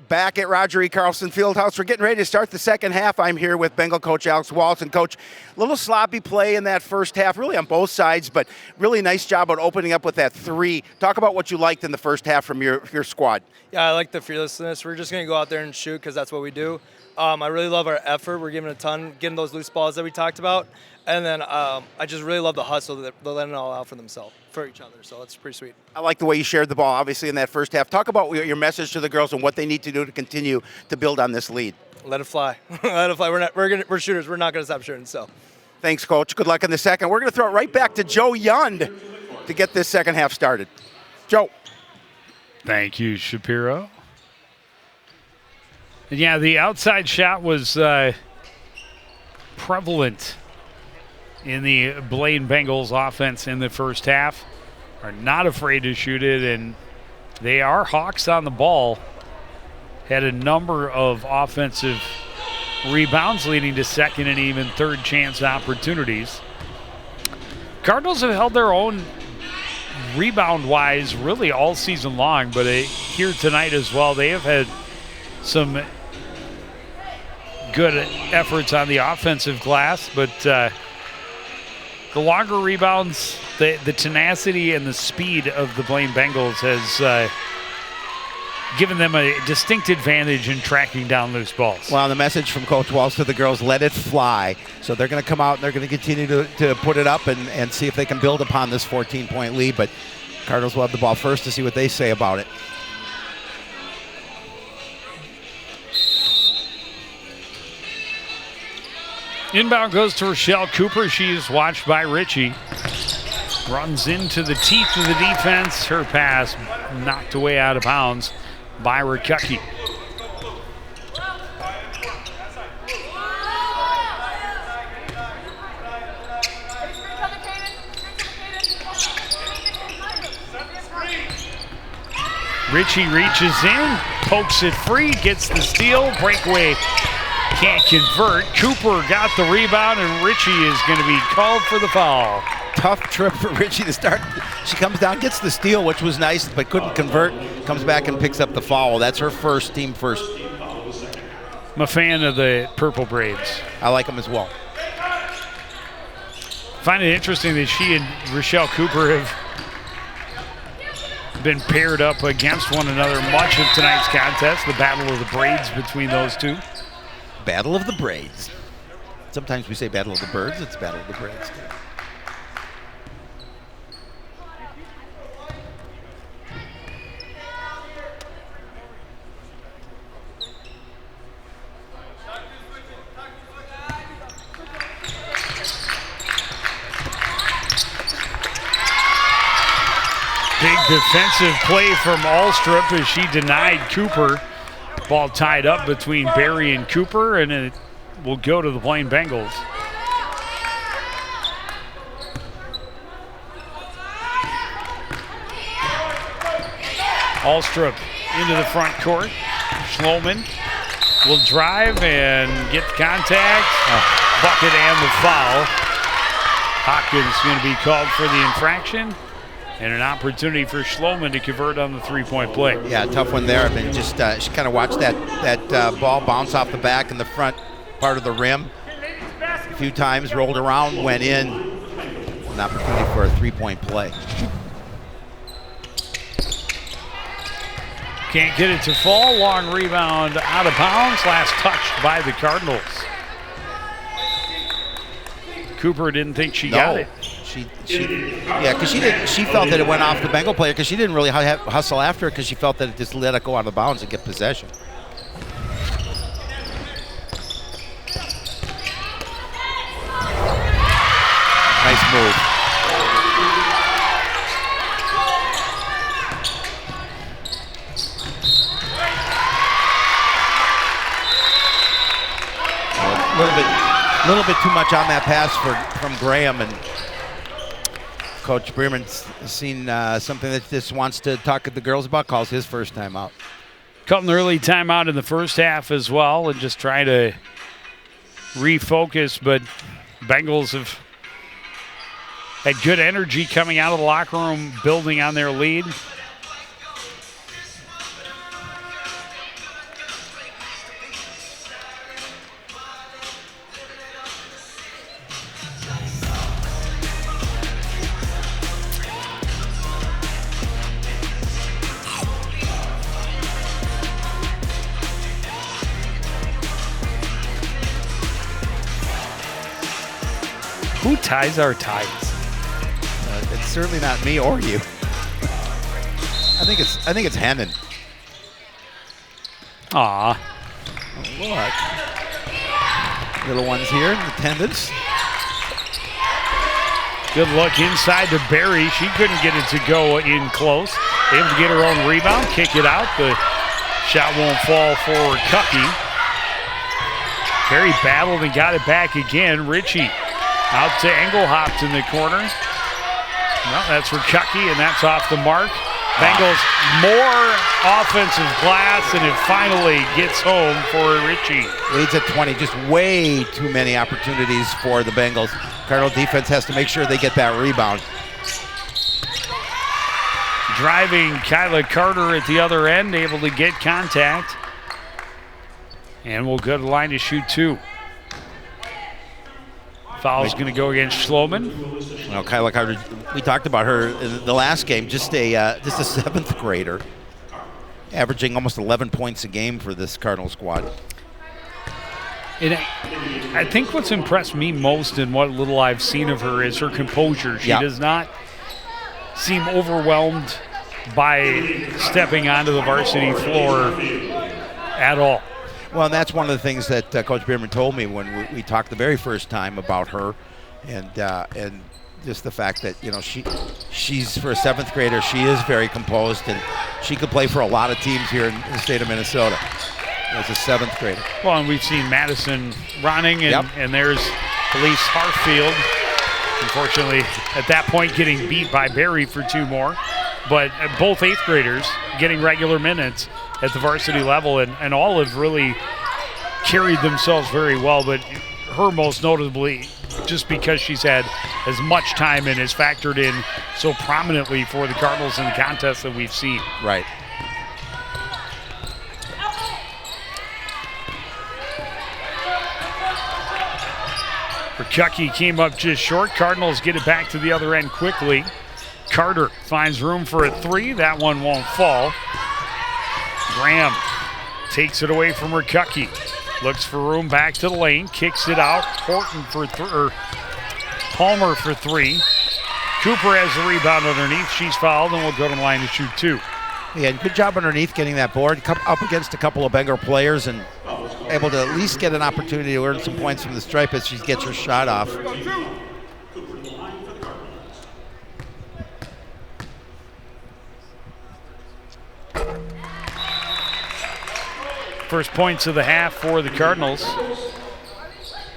Back at Roger E. Carlson Fieldhouse, we're getting ready to start the second half. I'm here with Bengal coach Alex Walls. And coach, a little sloppy play in that first half, really on both sides, but really nice job on opening up with that three. Talk about what you liked in the first half from your squad. Yeah, I like the fearlessness. We're just going to go out there and shoot because that's what we do. I really love our effort. We're giving a ton, getting those loose balls that we talked about. And then I just really love the hustle that they're letting it all out for themselves, for each other. So that's pretty sweet. I like the way you shared the ball, obviously, in that first half. Talk about your message to the girls and what they need to do to continue to build on this lead. Let it fly. Let it fly. We're shooters. We're not going to stop shooting. So, thanks, Coach. Good luck in the second. We're going to throw it right back to Joe Yund to get this second half started. Joe. Thank you, Shapiro. And yeah, the outside shot was prevalent in the Blaine Bengals offense in the first half. Are not afraid to shoot it, and they are hawks on the ball. Had a number of offensive rebounds leading to second and even third chance opportunities. Cardinals have held their own rebound-wise really all season long, but here tonight as well, they have had some good efforts on the offensive glass, but the longer rebounds, the tenacity and the speed of the Blaine Bengals has given them a distinct advantage in tracking down loose balls. Well, the message from Coach Walls to the girls, let it fly. So they're going to come out and they're going to continue to put it up and see if they can build upon this 14-point lead. But Cardinals will have the ball first to see what they say about it. Inbound goes to Rochelle Cooper. She is watched by Ritchie. Runs into the teeth of the defense. Her pass knocked away out of bounds by Rikucki. Ritchie reaches in, pokes it free, gets the steal, breakaway. Can't convert. Cooper got the rebound, and Ritchie is going to be called for the foul. Tough trip for Ritchie to start. She comes down, gets the steal, which was nice, but couldn't convert. Comes back and picks up the foul. That's her first, team first. I'm a fan of the purple braids. I like them as well. Find it interesting that she and Rochelle Cooper have been paired up against one another much of tonight's contest. The battle of the braids between those two. Battle of the braids. Sometimes we say Battle of the Birds. It's Battle of the Braves. Big defensive play from Alstrup as she denied Cooper. Ball tied up between Barry and Cooper, and it will go to the Blaine Bengals. Alstrup into the front court. Schloman will drive and get the contact. Bucket and the foul. Hopkins going to be called for the infraction. And an opportunity for Schloman to convert on the three-point play. Yeah, tough one there. I mean, just she kind of watched that ball bounce off the back in the front part of the rim a few times, rolled around, went in. An opportunity for a three-point play. Can't get it to fall. Long rebound out of bounds. Last touched by the Cardinals. Cooper didn't think she got it. Because she felt that it went off the Bengal player because she didn't really hustle after it because she felt that it just let it go out of bounds and get possession. Nice move. A little bit too much on that pass from Graham, and Coach Bremer's seen something that just wants to talk to the girls about, calls his first time out. Caught an early timeout in the first half as well and just trying to refocus, but Bengals have had good energy coming out of the locker room, building on their lead. Who ties our ties? It's certainly not me or you. I think it's Hannon. Aw. Look. Little ones here in attendance. Good look inside to Barry. She couldn't get it to go in close. Able to get her own rebound, kick it out. The shot won't fall for Cucky. Barry battled and got it back again. Ritchie out to Engelhopt in the corner. No, that's for Chucky, and that's off the mark. Bengals more offensive glass, and it finally gets home for Ritchie. Leads at 20, just way too many opportunities for the Bengals. Cardinal defense has to make sure they get that rebound. Driving Kyla Carter at the other end, able to get contact. And we'll go to the line to shoot two. Foul's going to go against Schloman. Well, Kyla Carter, we talked about her in the last game, just a seventh grader, averaging almost 11 points a game for this Cardinal squad. I think what's impressed me most in what little I've seen of her is her composure. She does not seem overwhelmed by stepping onto the varsity floor at all. Well, and that's one of the things that Coach Bierman told me when we talked the very first time about her, and just the fact that she's for a seventh grader, she is very composed, and she could play for a lot of teams here in the state of Minnesota as a seventh grader. Well, and we've seen Madison running, and there's Elise Hartfield. Unfortunately, at that point, getting beat by Barry for two more, but both eighth graders getting regular minutes at the varsity level, and all have really carried themselves very well, but her most notably just because she's had as much time and has factored in so prominently for the Cardinals in the contest that we've seen. Right. Chucky came up just short. Cardinals get it back to the other end quickly. Carter finds room for a three. That one won't fall. Graham takes it away from Chucky. Looks for room back to the lane. Kicks it out. Horton for Palmer for three. Cooper has the rebound underneath. She's fouled and will go to the line to shoot two. Yeah, good job underneath getting that board. Up against a couple of Bengal players and able to at least get an opportunity to earn some points from the stripe as she gets her shot off. First points of the half for the Cardinals.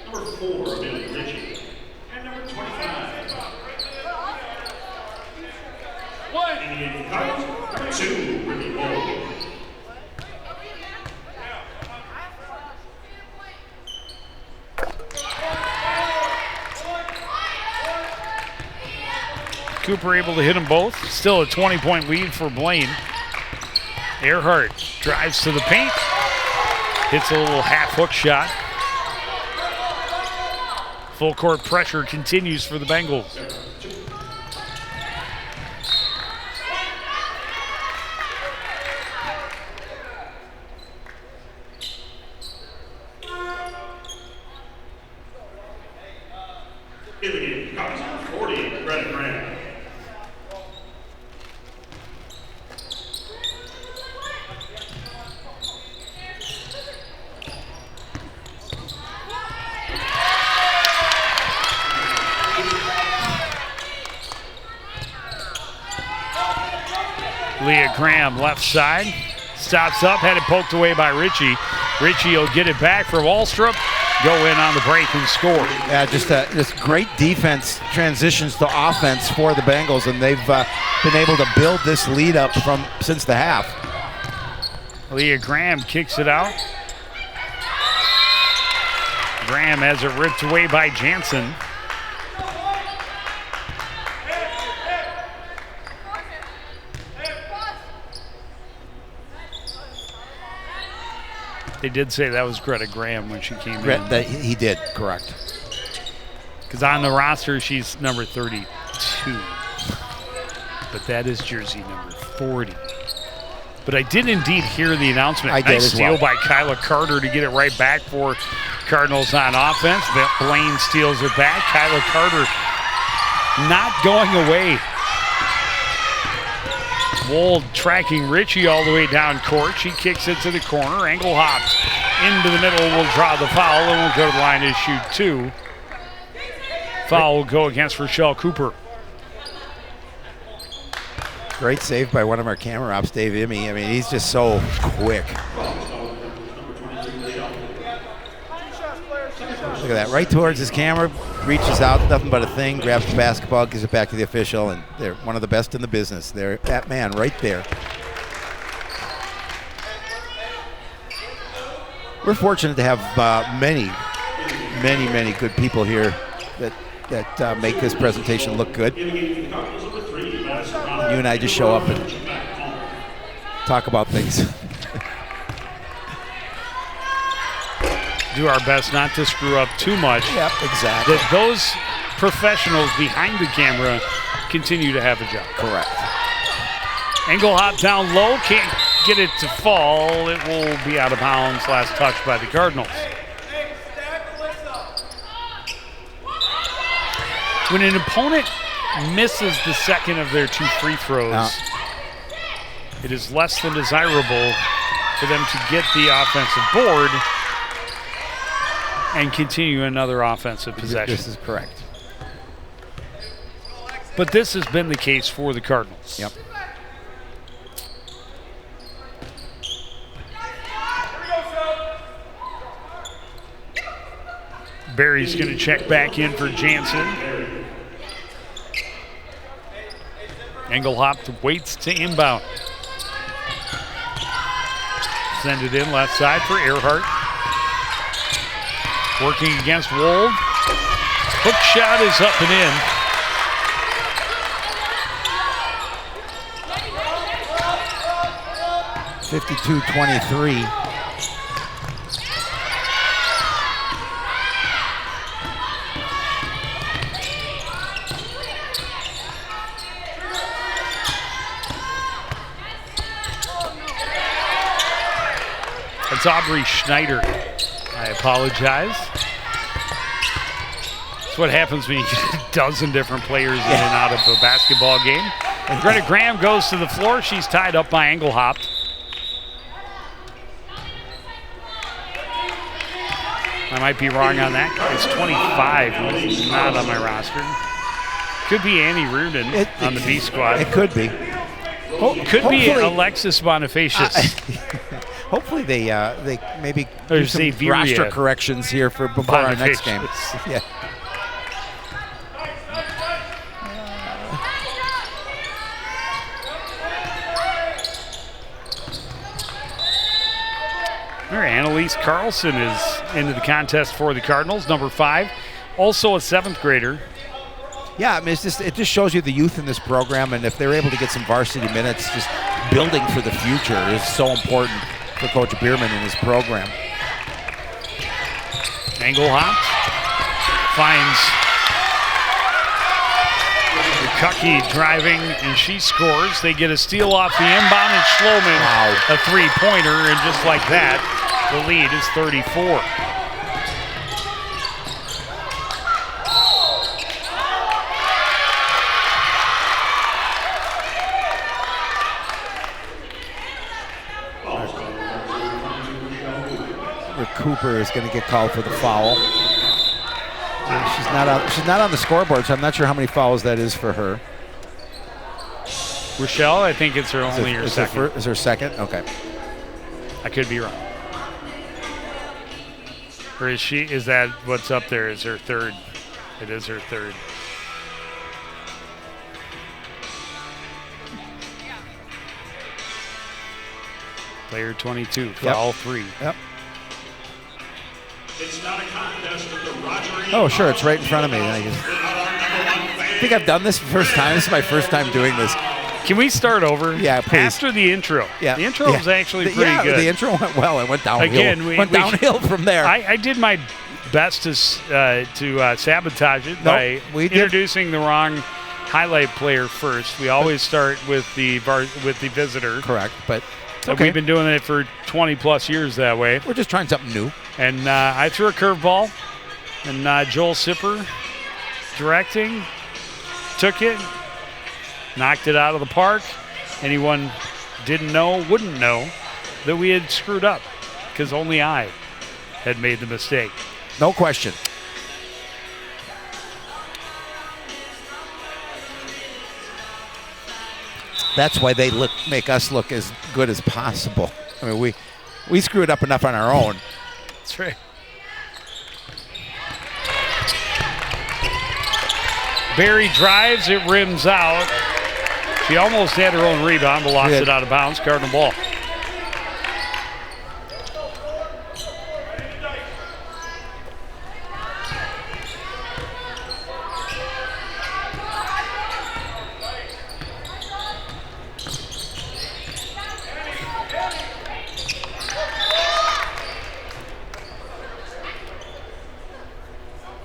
Number 4, Richie. And number 25. And number 2, Ricky Boyd. Cooper able to hit them both. Still a 20-point lead for Blaine. Earhart drives to the paint. Hits a little half hook shot. Full court pressure continues for the Bengals. In the game, comes number 40, Brett Graham. Leah Graham left side. Stops up, had it poked away by Ritchie. Ritchie will get it back for Wallstrup. Go in on the break and score. Yeah, just great defense transitions to offense for the Bengals, and they've been able to build this lead up since the half. Leah Graham kicks it out. Graham has it ripped away by Jansen. They did say that was Greta Graham when she came in. He did, correct. Because on the roster, she's number 32. But that is jersey number 40. But I did indeed hear the announcement. I did nice as steal well. by Kyla Carter to get it right back for Cardinals on offense. Blaine steals it back. Kyla Carter not going away. Wold tracking Ritchie all the way down court. She kicks it to the corner. Angle hops into the middle. Will draw the foul and will go to the line to shoot two. Foul will go against Rochelle Cooper. Great save by one of our camera ops, Dave Imme. I mean, he's just so quick. Look at that, right towards his camera, reaches out, nothing but a thing, grabs the basketball, gives it back to the official, and they're one of the best in the business. They're that man right there. We're fortunate to have many good people here that make this presentation look good. And you and I just show up and talk about things. Do our best not to screw up too much. Yep, exactly. That those professionals behind the camera continue to have a job. Correct. Angle hop down low, can't get it to fall. It will be out of bounds. Last touch by the Cardinals. When an opponent misses the second of their two free throws, it is less than desirable for them to get the offensive board and continue another offensive possession. This is correct. But this has been the case for the Cardinals. Yep. Barry's going to check back in for Jansen. Engelhop waits to inbound. Send it in left side for Earhart. Working against Wold. Hook shot is up and in. 52-23. It's Aubrey Schneider I apologize. That's what happens when you get a dozen different players in and out of a basketball game. And Greta Graham goes to the floor. She's tied up by Angle Hopped. I might be wrong on that. It's 25 who's not on my roster. Could be Annie Reardon on the B squad. It could be. Could be Alexis Bonifacius. Hopefully they maybe Or do some Xavier roster corrections here before our next game. Bonifacius. Yeah. There, Annalise Carlson is into the contest for the Cardinals, number 5. Also a 7th grader. Yeah, I mean, it just shows you the youth in this program, and if they're able to get some varsity minutes, just building for the future is so important for Coach Bierman and his program. Angle Hopped finds Kucky driving, and she scores. They get a steal off the inbound, and Schloman a three-pointer, and just like that, the lead is 34. Cooper is going to get called for the foul. She's not on the scoreboard, so I'm not sure how many fouls that is for her. Rochelle, I think it's her second. Is her second? Okay. I could be wrong. Or is she? Is that what's up there? Is her third? It is her third. Player 22, foul 3. Yep. It's not a contest at the Roger E. Oh, sure, it's right in front of me. I think I've done this first time. This is my first time doing this. Can we start over? Yeah, please. After the intro. Yeah. The intro was actually pretty good. The intro went well. It went downhill. Again, went downhill from there. I did my best to sabotage it by introducing the wrong highlight player first. We always start with the visitor. Correct, but okay. We've been doing it for 20-plus years that way. We're just trying something new. And I threw a curveball, and Joel Sipper directing, took it, knocked it out of the park. Anyone wouldn't know that we had screwed up, because only I had made the mistake. No question. That's why they make us look as good as possible. I mean, we screw it up enough on our own. That's right. Barry drives, it rims out. She almost had her own rebound, but lost it out of bounds. Cardinal ball.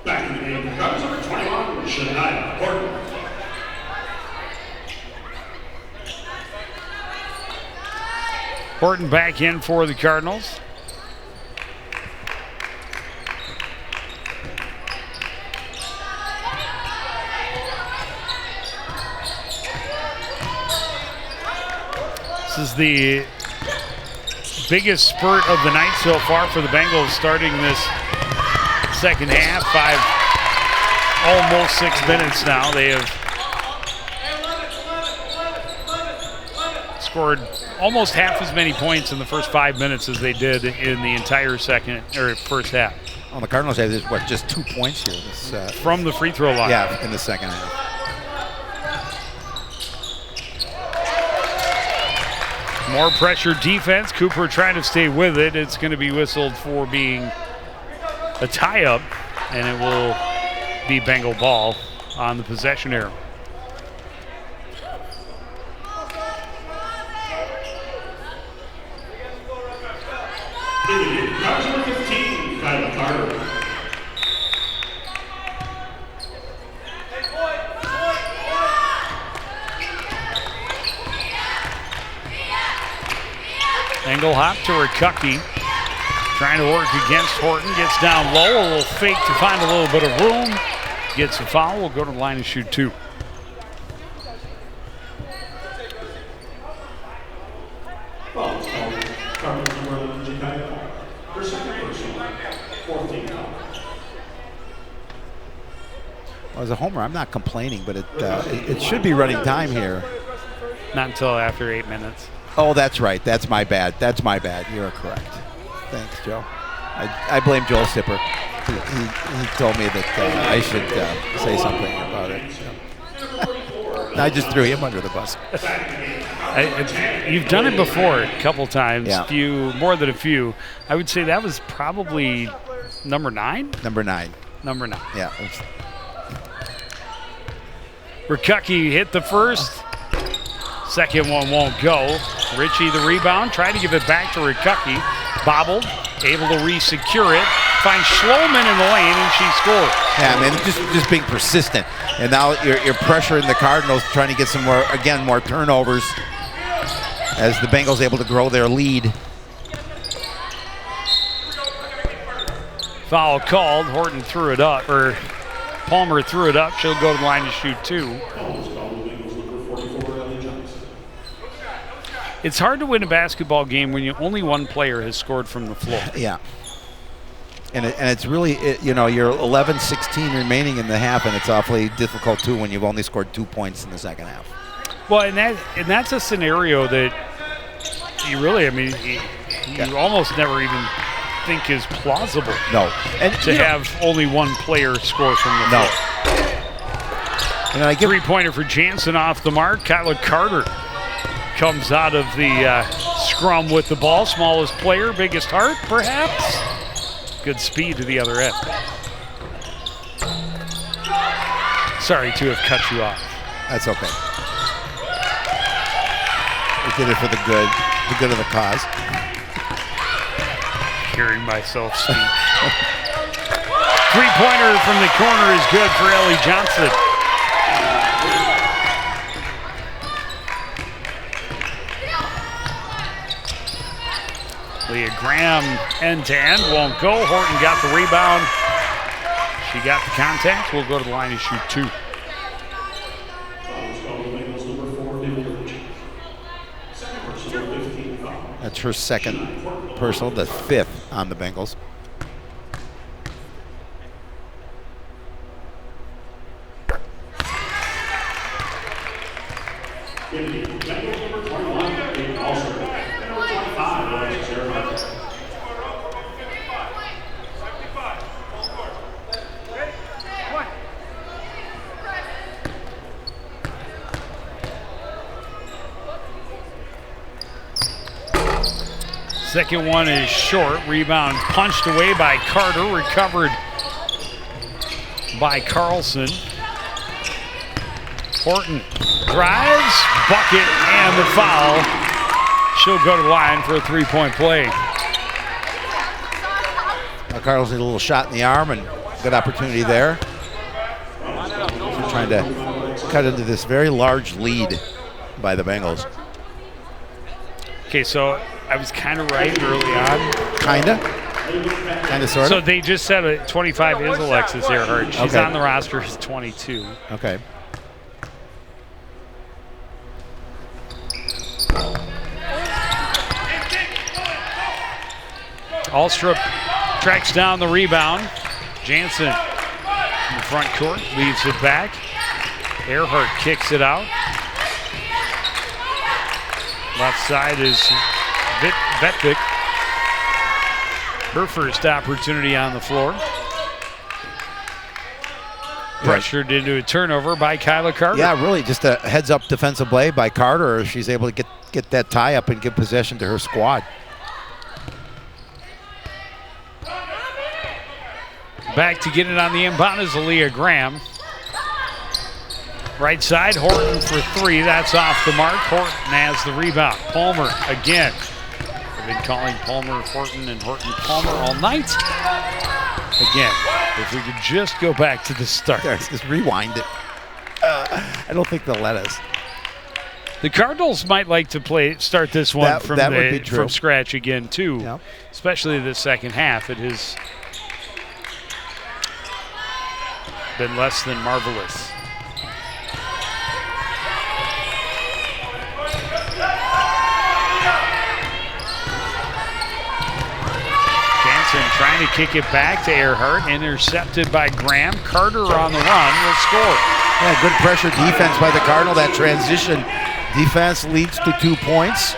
Back in the game comes number 21, Shania Horton. Horton back in for the Cardinals. This is the biggest spurt of the night so far for the Bengals, starting this second half. Almost 6 minutes now. They have scored almost half as many points in the first 5 minutes as they did in the entire first half. On the Cardinals have just 2 points here. From the free throw line. Yeah, in the second half. More pressure defense. Cooper trying to stay with it. It's going to be whistled for being a tie-up, and it will be Bengal ball on the possession arrow. Number 15, Kyle Carter. Angle hop to Rikucky. Trying to work against Horton. Gets down low. A little fake to find a little bit of room. Gets a foul. Will go to the line and shoot 2. Well, as a homer, I'm not complaining, but it should be running time here. Not until after 8 minutes. Oh, that's right. That's my bad. That's my bad. You're correct. Thanks, Joe. I blame Joel Stipper. He told me that I should say something about it. So. I just threw him under the bus. You've done it before a couple times, Yeah. more than a few. I would say that was probably number 9? Number 9. Number 9. Yeah. Rikucki hit the first. Second one won't go. Ritchie the rebound, trying to give it back to Rikucki. Bobbled, able to re-secure it. Finds Schloman in the lane, and she scores. Yeah, man, just being persistent. And now you're pressuring the Cardinals, trying to get some more turnovers as the Bengals able to grow their lead. Foul called. Horton threw it up, or Palmer threw it up. She'll go to the line to shoot 2. It's hard to win a basketball game when only one player has scored from the floor. Yeah. And it's really, you're 11-16 remaining in the half, and it's awfully difficult, too, when you've only scored 2 points in the second half. Well, and that's a scenario that you really, you almost never even think is plausible. No. And to have only one player score from the floor. And I give 3-pointer for Jansen off the mark. Kyler Carter comes out of the scrum with the ball. Smallest player, biggest heart, perhaps. Good speed to the other end. Sorry to have cut you off. That's okay. We did it for the good of the cause. Hearing myself speak. 3-pointer from the corner is good for Ellie Johnson. Leah Graham end-to-end won't go. Horton got the rebound. She got the contact. We'll go to the line and shoot 2. That's her second personal, the 5th on the Bengals. Second one is short. Rebound punched away by Carter. Recovered by Carlson. Horton drives, bucket, and the foul. She'll go to the line for a 3-point play. Carlson a little shot in the arm, and good opportunity there. They're trying to cut into this very large lead by the Bengals. Okay, so I was kind of right early on. Kinda, sort of. So they just said 25 is Alexis Earhart. She's Okay. on the roster as 22. Okay. Alstrup tracks down the rebound. Jansen in the front court leaves it back. Earhart kicks it out. Left side is Vetvik. Her first opportunity on the floor. Pressured into a turnover by Kyla Carter. Yeah, really just a heads-up defensive play by Carter. She's able to get that tie up and give possession to her squad. Back to get it on the inbound is Aaliyah Graham. Right side, Horton for 3. That's off the mark. Horton has the rebound. Palmer again. I've been calling Palmer Horton and Horton Palmer all night. Again, if we could just go back to the start. There, just rewind it. I don't think they'll let us. The Cardinals might like to start this one That would be true. from scratch again too, Yep. especially the second half. It has been less than marvelous. Jansen trying to kick it back to Earhart, intercepted by Graham. Carter on the run will score. Yeah, good pressure defense by the Cardinal. That transition defense leads to 2 points.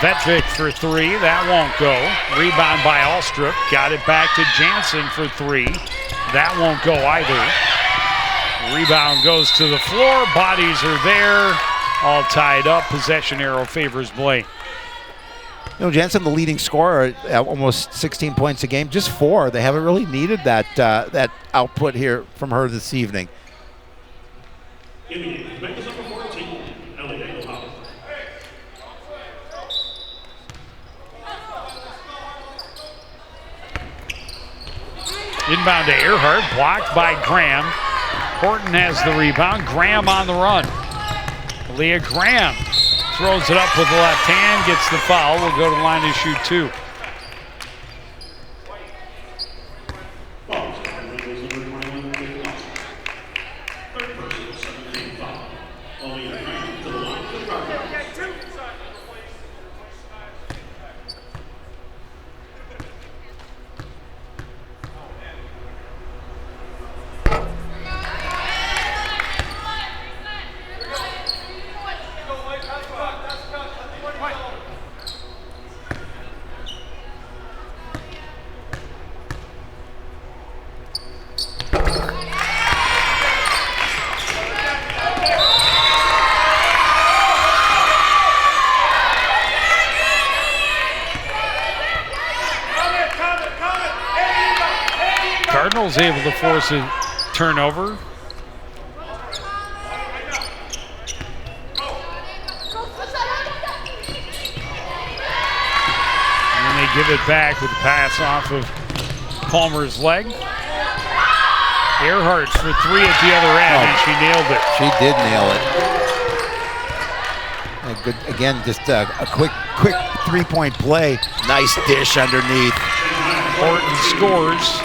Vetvik for 3, that won't go. Rebound by Alstrup, got it back to Jansen for 3. That won't go either. Rebound goes to the floor, bodies are there, all tied up. Possession arrow favors Blaine. You know, Jansen, the leading scorer, at almost 16 points a game, just 4. They haven't really needed that that output here from her this evening. Indians, Memphis number 14, Ellie Howard. Inbound to Earhart, blocked by Graham. Horton has the rebound, Graham on the run. Leah Graham throws it up with the left hand, gets the foul, will go to the line to shoot 2. Cardinals able to force a turnover. And then they give it back with a pass off of Palmer's leg. Earhart for 3 at the other end, and she nailed it. She did nail it. Good, again, just a quick 3-point play. Nice dish underneath. Horton scores.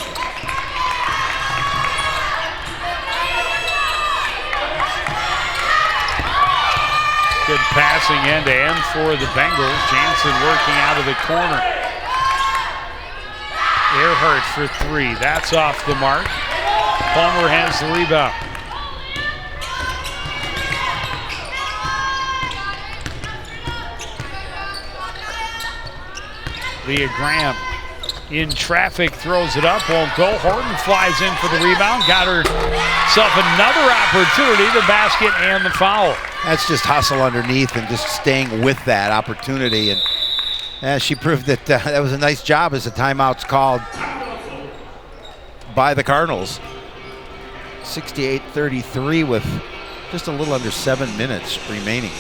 Good passing end-to-end for the Bengals. Jansen working out of the corner. Earhart for 3. That's off the mark. Palmer has the rebound. Leah Graham in traffic, throws it up, won't go. Horton flies in for the rebound, got herself another opportunity, the basket and the foul. That's just hustle underneath and just staying with that opportunity. And she proved that that was a nice job as the timeout's called by the Cardinals. 68-33 with just a little under 7 minutes remaining.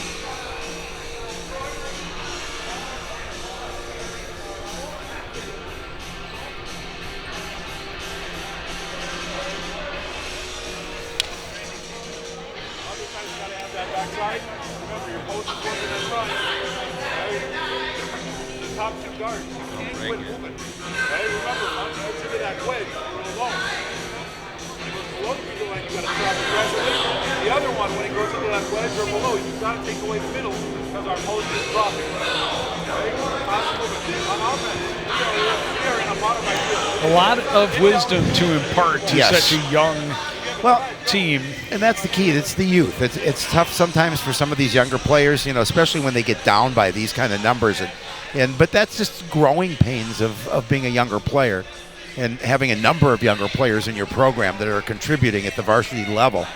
A lot of wisdom to impart to such a young team. And that's the key. It's the youth. It's tough sometimes for some of these younger players, you know, especially when they get down by these kind of numbers. But that's just growing pains of being a younger player and having a number of younger players in your program that are contributing at the varsity level.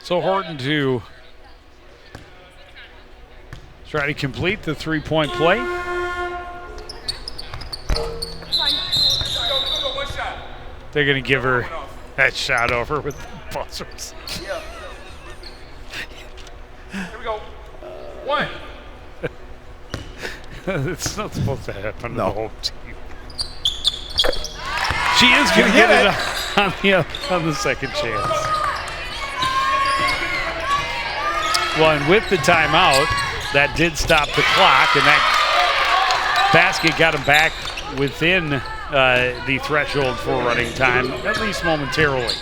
So Horton to try to complete the three-point play. They're going to give her That shot over with the buzzers. Yeah. Here we go. One. It's not supposed to happen to No. the whole team. She is going to get it on the second chance. Well, and with the timeout, that did stop the clock, and that basket got him back within the threshold for running time, at least momentarily.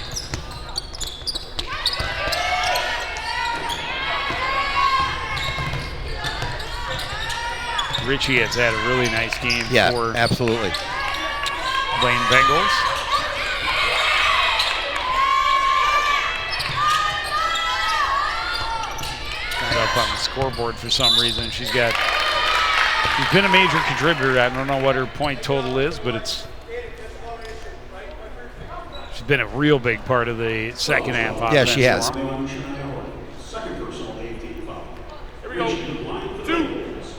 Richie has had a really nice game Yeah, for absolutely. Blaine Bengals. Got up on the scoreboard for some reason. She's been a major contributor. I don't know what her point total is, but she's been a real big part of the second half offense. Yeah, she has. Second personal 18 foul. Here we go. Reaching the line for the Two. Bengals.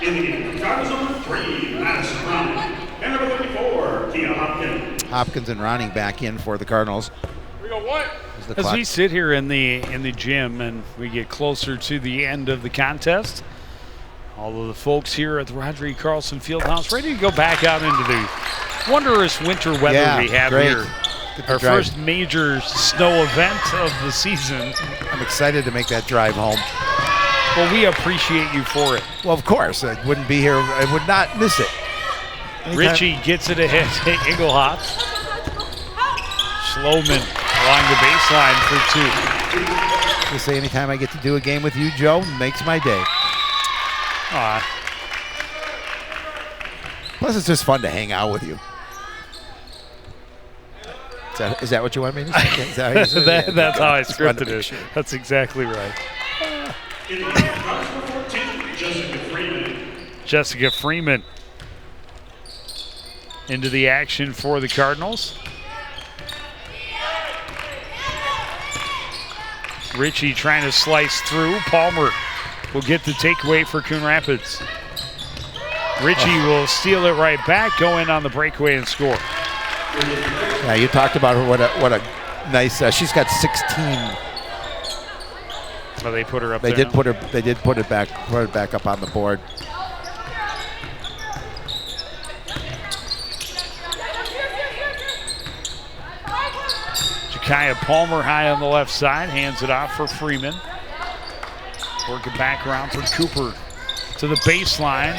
In the game, Cardinals number 3, Madison Browning. And number 34, Kia Hopkins. Hopkins and Ronning back in for the Cardinals. Here we go. One. As the As clock- we sit here in the gym and we get closer to the end of the contest, all of the folks here at the Roger E. Carlson Fieldhouse ready to go back out into the wondrous winter weather Yeah, we have great. here. Get the Our drive. first major snow event of the season. I'm excited to make that drive home. Well, we appreciate you for it. Well, of course. I wouldn't be here. I would not miss it. Anytime- Richie gets it ahead to Engelhop. Schloman along the baseline for 2. To say anytime I get to do a game with you, Joe, makes my day. Plus, it's just fun to hang out with you. Is that what you want me to say? Is that how you said it? That's how I It's fun to scripted make it. sure. That's exactly right. In the game, Cardinals number 14, Jessica Freeman. Jessica Freeman into the action for the Cardinals. Richie trying to slice through. Palmer will get the takeaway for Coon Rapids. Richie will steal it right back, go in on the breakaway and score. Yeah, you talked about her. What a nice. She's got 16. So they put her up They there. did put her. They did put it back up on the board. Jakaya Palmer high on the left side, hands it off for Freeman. Working back around for Cooper to the baseline.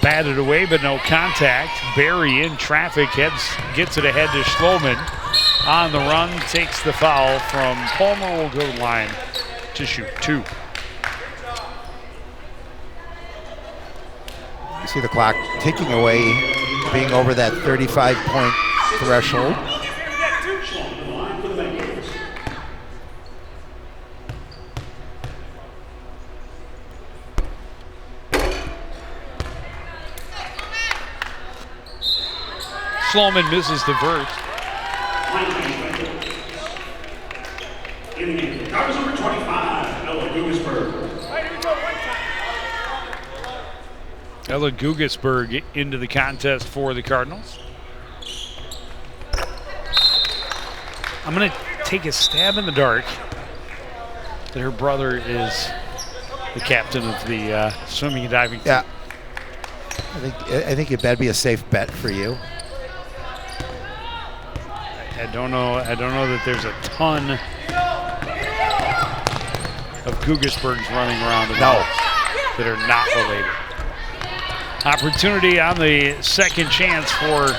Batted away, but no contact. Barry in traffic, gets it ahead to Schloman. On the run, takes the foul from Palmer, will go to the line to shoot 2. You see the clock ticking away, being over that 35-point threshold. Schlong to the line for the Bengals. Schloman misses the vert. In the game, Cardinals number 25, Ella Gugesberg. Right, here we go. One time. Ella Gugesberg into the contest for the Cardinals. I'm going to take a stab in the dark that her brother is the captain of the swimming and diving team. Yeah, I think that'd be a safe bet for you. I don't know that there's a ton of Gugesbergs running around the world that are not related. Opportunity on the second chance for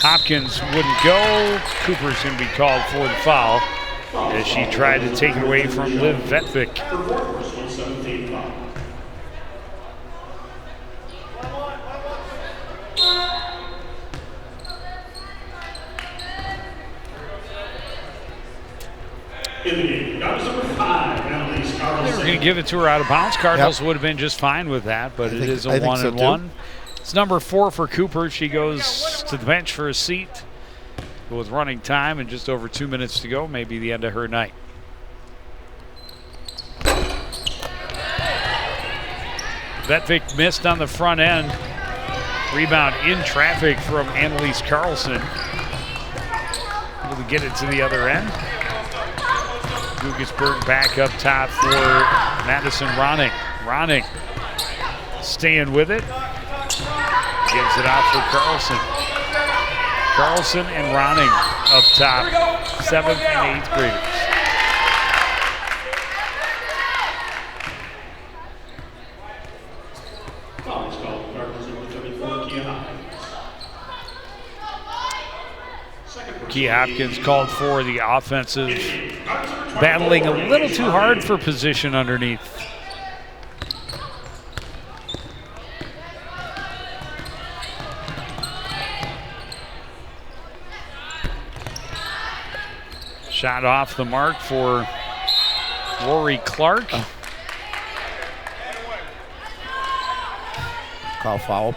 Hopkins wouldn't go. Cooper's going to be called for the foul as she tried to take it away from Liv Vetvik. For fourth personal 17 foul. In the game, Cardinals number 5, Annalise They Carlson. were going to give it to her out of bounds. Cardinals would have been just fine with that, but it is I a think so, 1-and-1. It's number 4 for Cooper. She goes to the bench for a seat. But with running time and just over 2 minutes to go, maybe the end of her night. Vetvik missed on the front end. Rebound in traffic from Annalise Carlson. Able to get it to the other end. Gugelsberg back up top for Madison Ronning. Ronning staying with it. Gives it out for Carlson. Carlson and Ronning up top. 7th and 8th graders. Foul is called. Cardinals number 34, Kia Hopkins. Key Hopkins called for the offensive, battling a little too hard for position underneath. Shot off the mark for Rory Clark. Call foul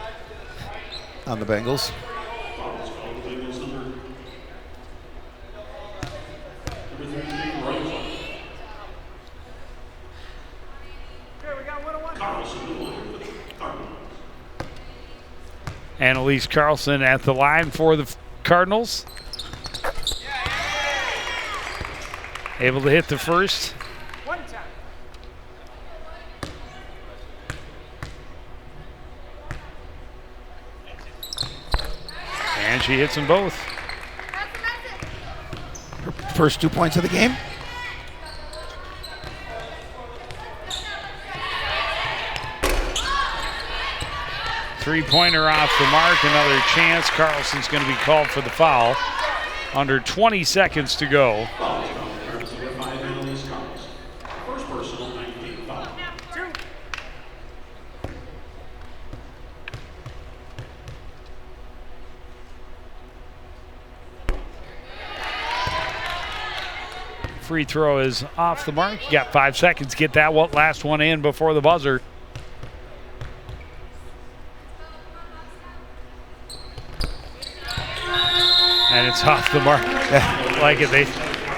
on the Bengals. Foul is called. The Bengals number 33, Roy Clark. Carlson, the line for the Cardinals. Annalise Carlson at the line for the Cardinals. Able to hit the first. And she hits them both. Her first 2 points of the game. Three-pointer off the mark, another chance. Carlson's going to be called for the foul. Under 20 seconds to go. Foul is called. Cardinals number 5, Annalise Carlson. First personal, 19 foul. Free throw is off the mark. You got 5 seconds. Get that last one in before the buzzer. And it's off the mark. Like it.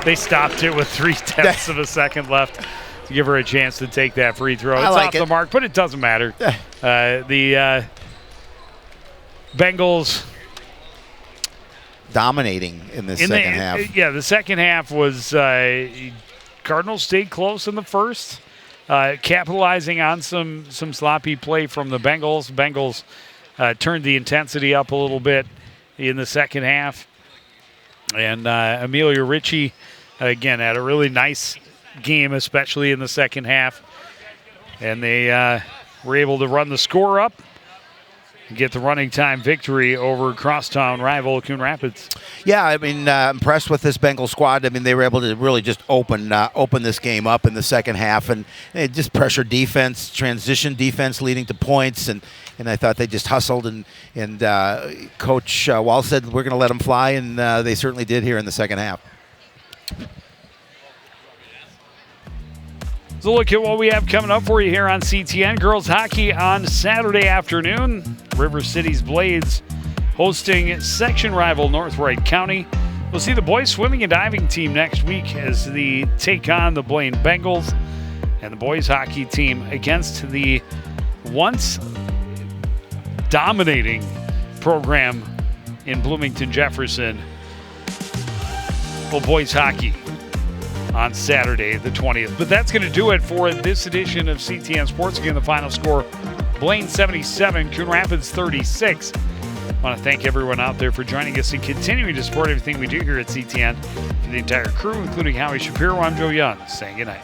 They stopped it with 3/10 of a second left to give her a chance to take that free throw. It's off the mark, but it doesn't matter. The Bengals dominating in this second half. Yeah, the second half was Cardinals stayed close in the first, capitalizing on some sloppy play from the Bengals. Bengals turned the intensity up a little bit in the second half. And Amelia Ritchie, again, had a really nice game, especially in the second half. And they were able to run the score up and get the running time victory over crosstown rival Coon Rapids. Yeah, I mean, impressed with this Bengal squad. I mean, they were able to really just open this game up in the second half, and just pressure defense, transition defense leading to points, and I thought they just hustled, and Coach Wall said we're going to let them fly, and they certainly did here in the second half. So look at what we have coming up for you here on CTN. Girls hockey on Saturday afternoon. River City's Blades hosting section rival North Wright County. We'll see the boys swimming and diving team next week as they take on the Blaine Bengals, and the boys hockey team against the once dominating program in Bloomington Jefferson. Well, boys hockey on Saturday the 20th. But that's going to do it for this edition of CTN Sports. Again, the final score, Blaine 77, Coon Rapids 36. I want to thank everyone out there for joining us and continuing to support everything we do here at CTN. For the entire crew, including Howie Shapiro, I'm Joe Young, saying goodnight.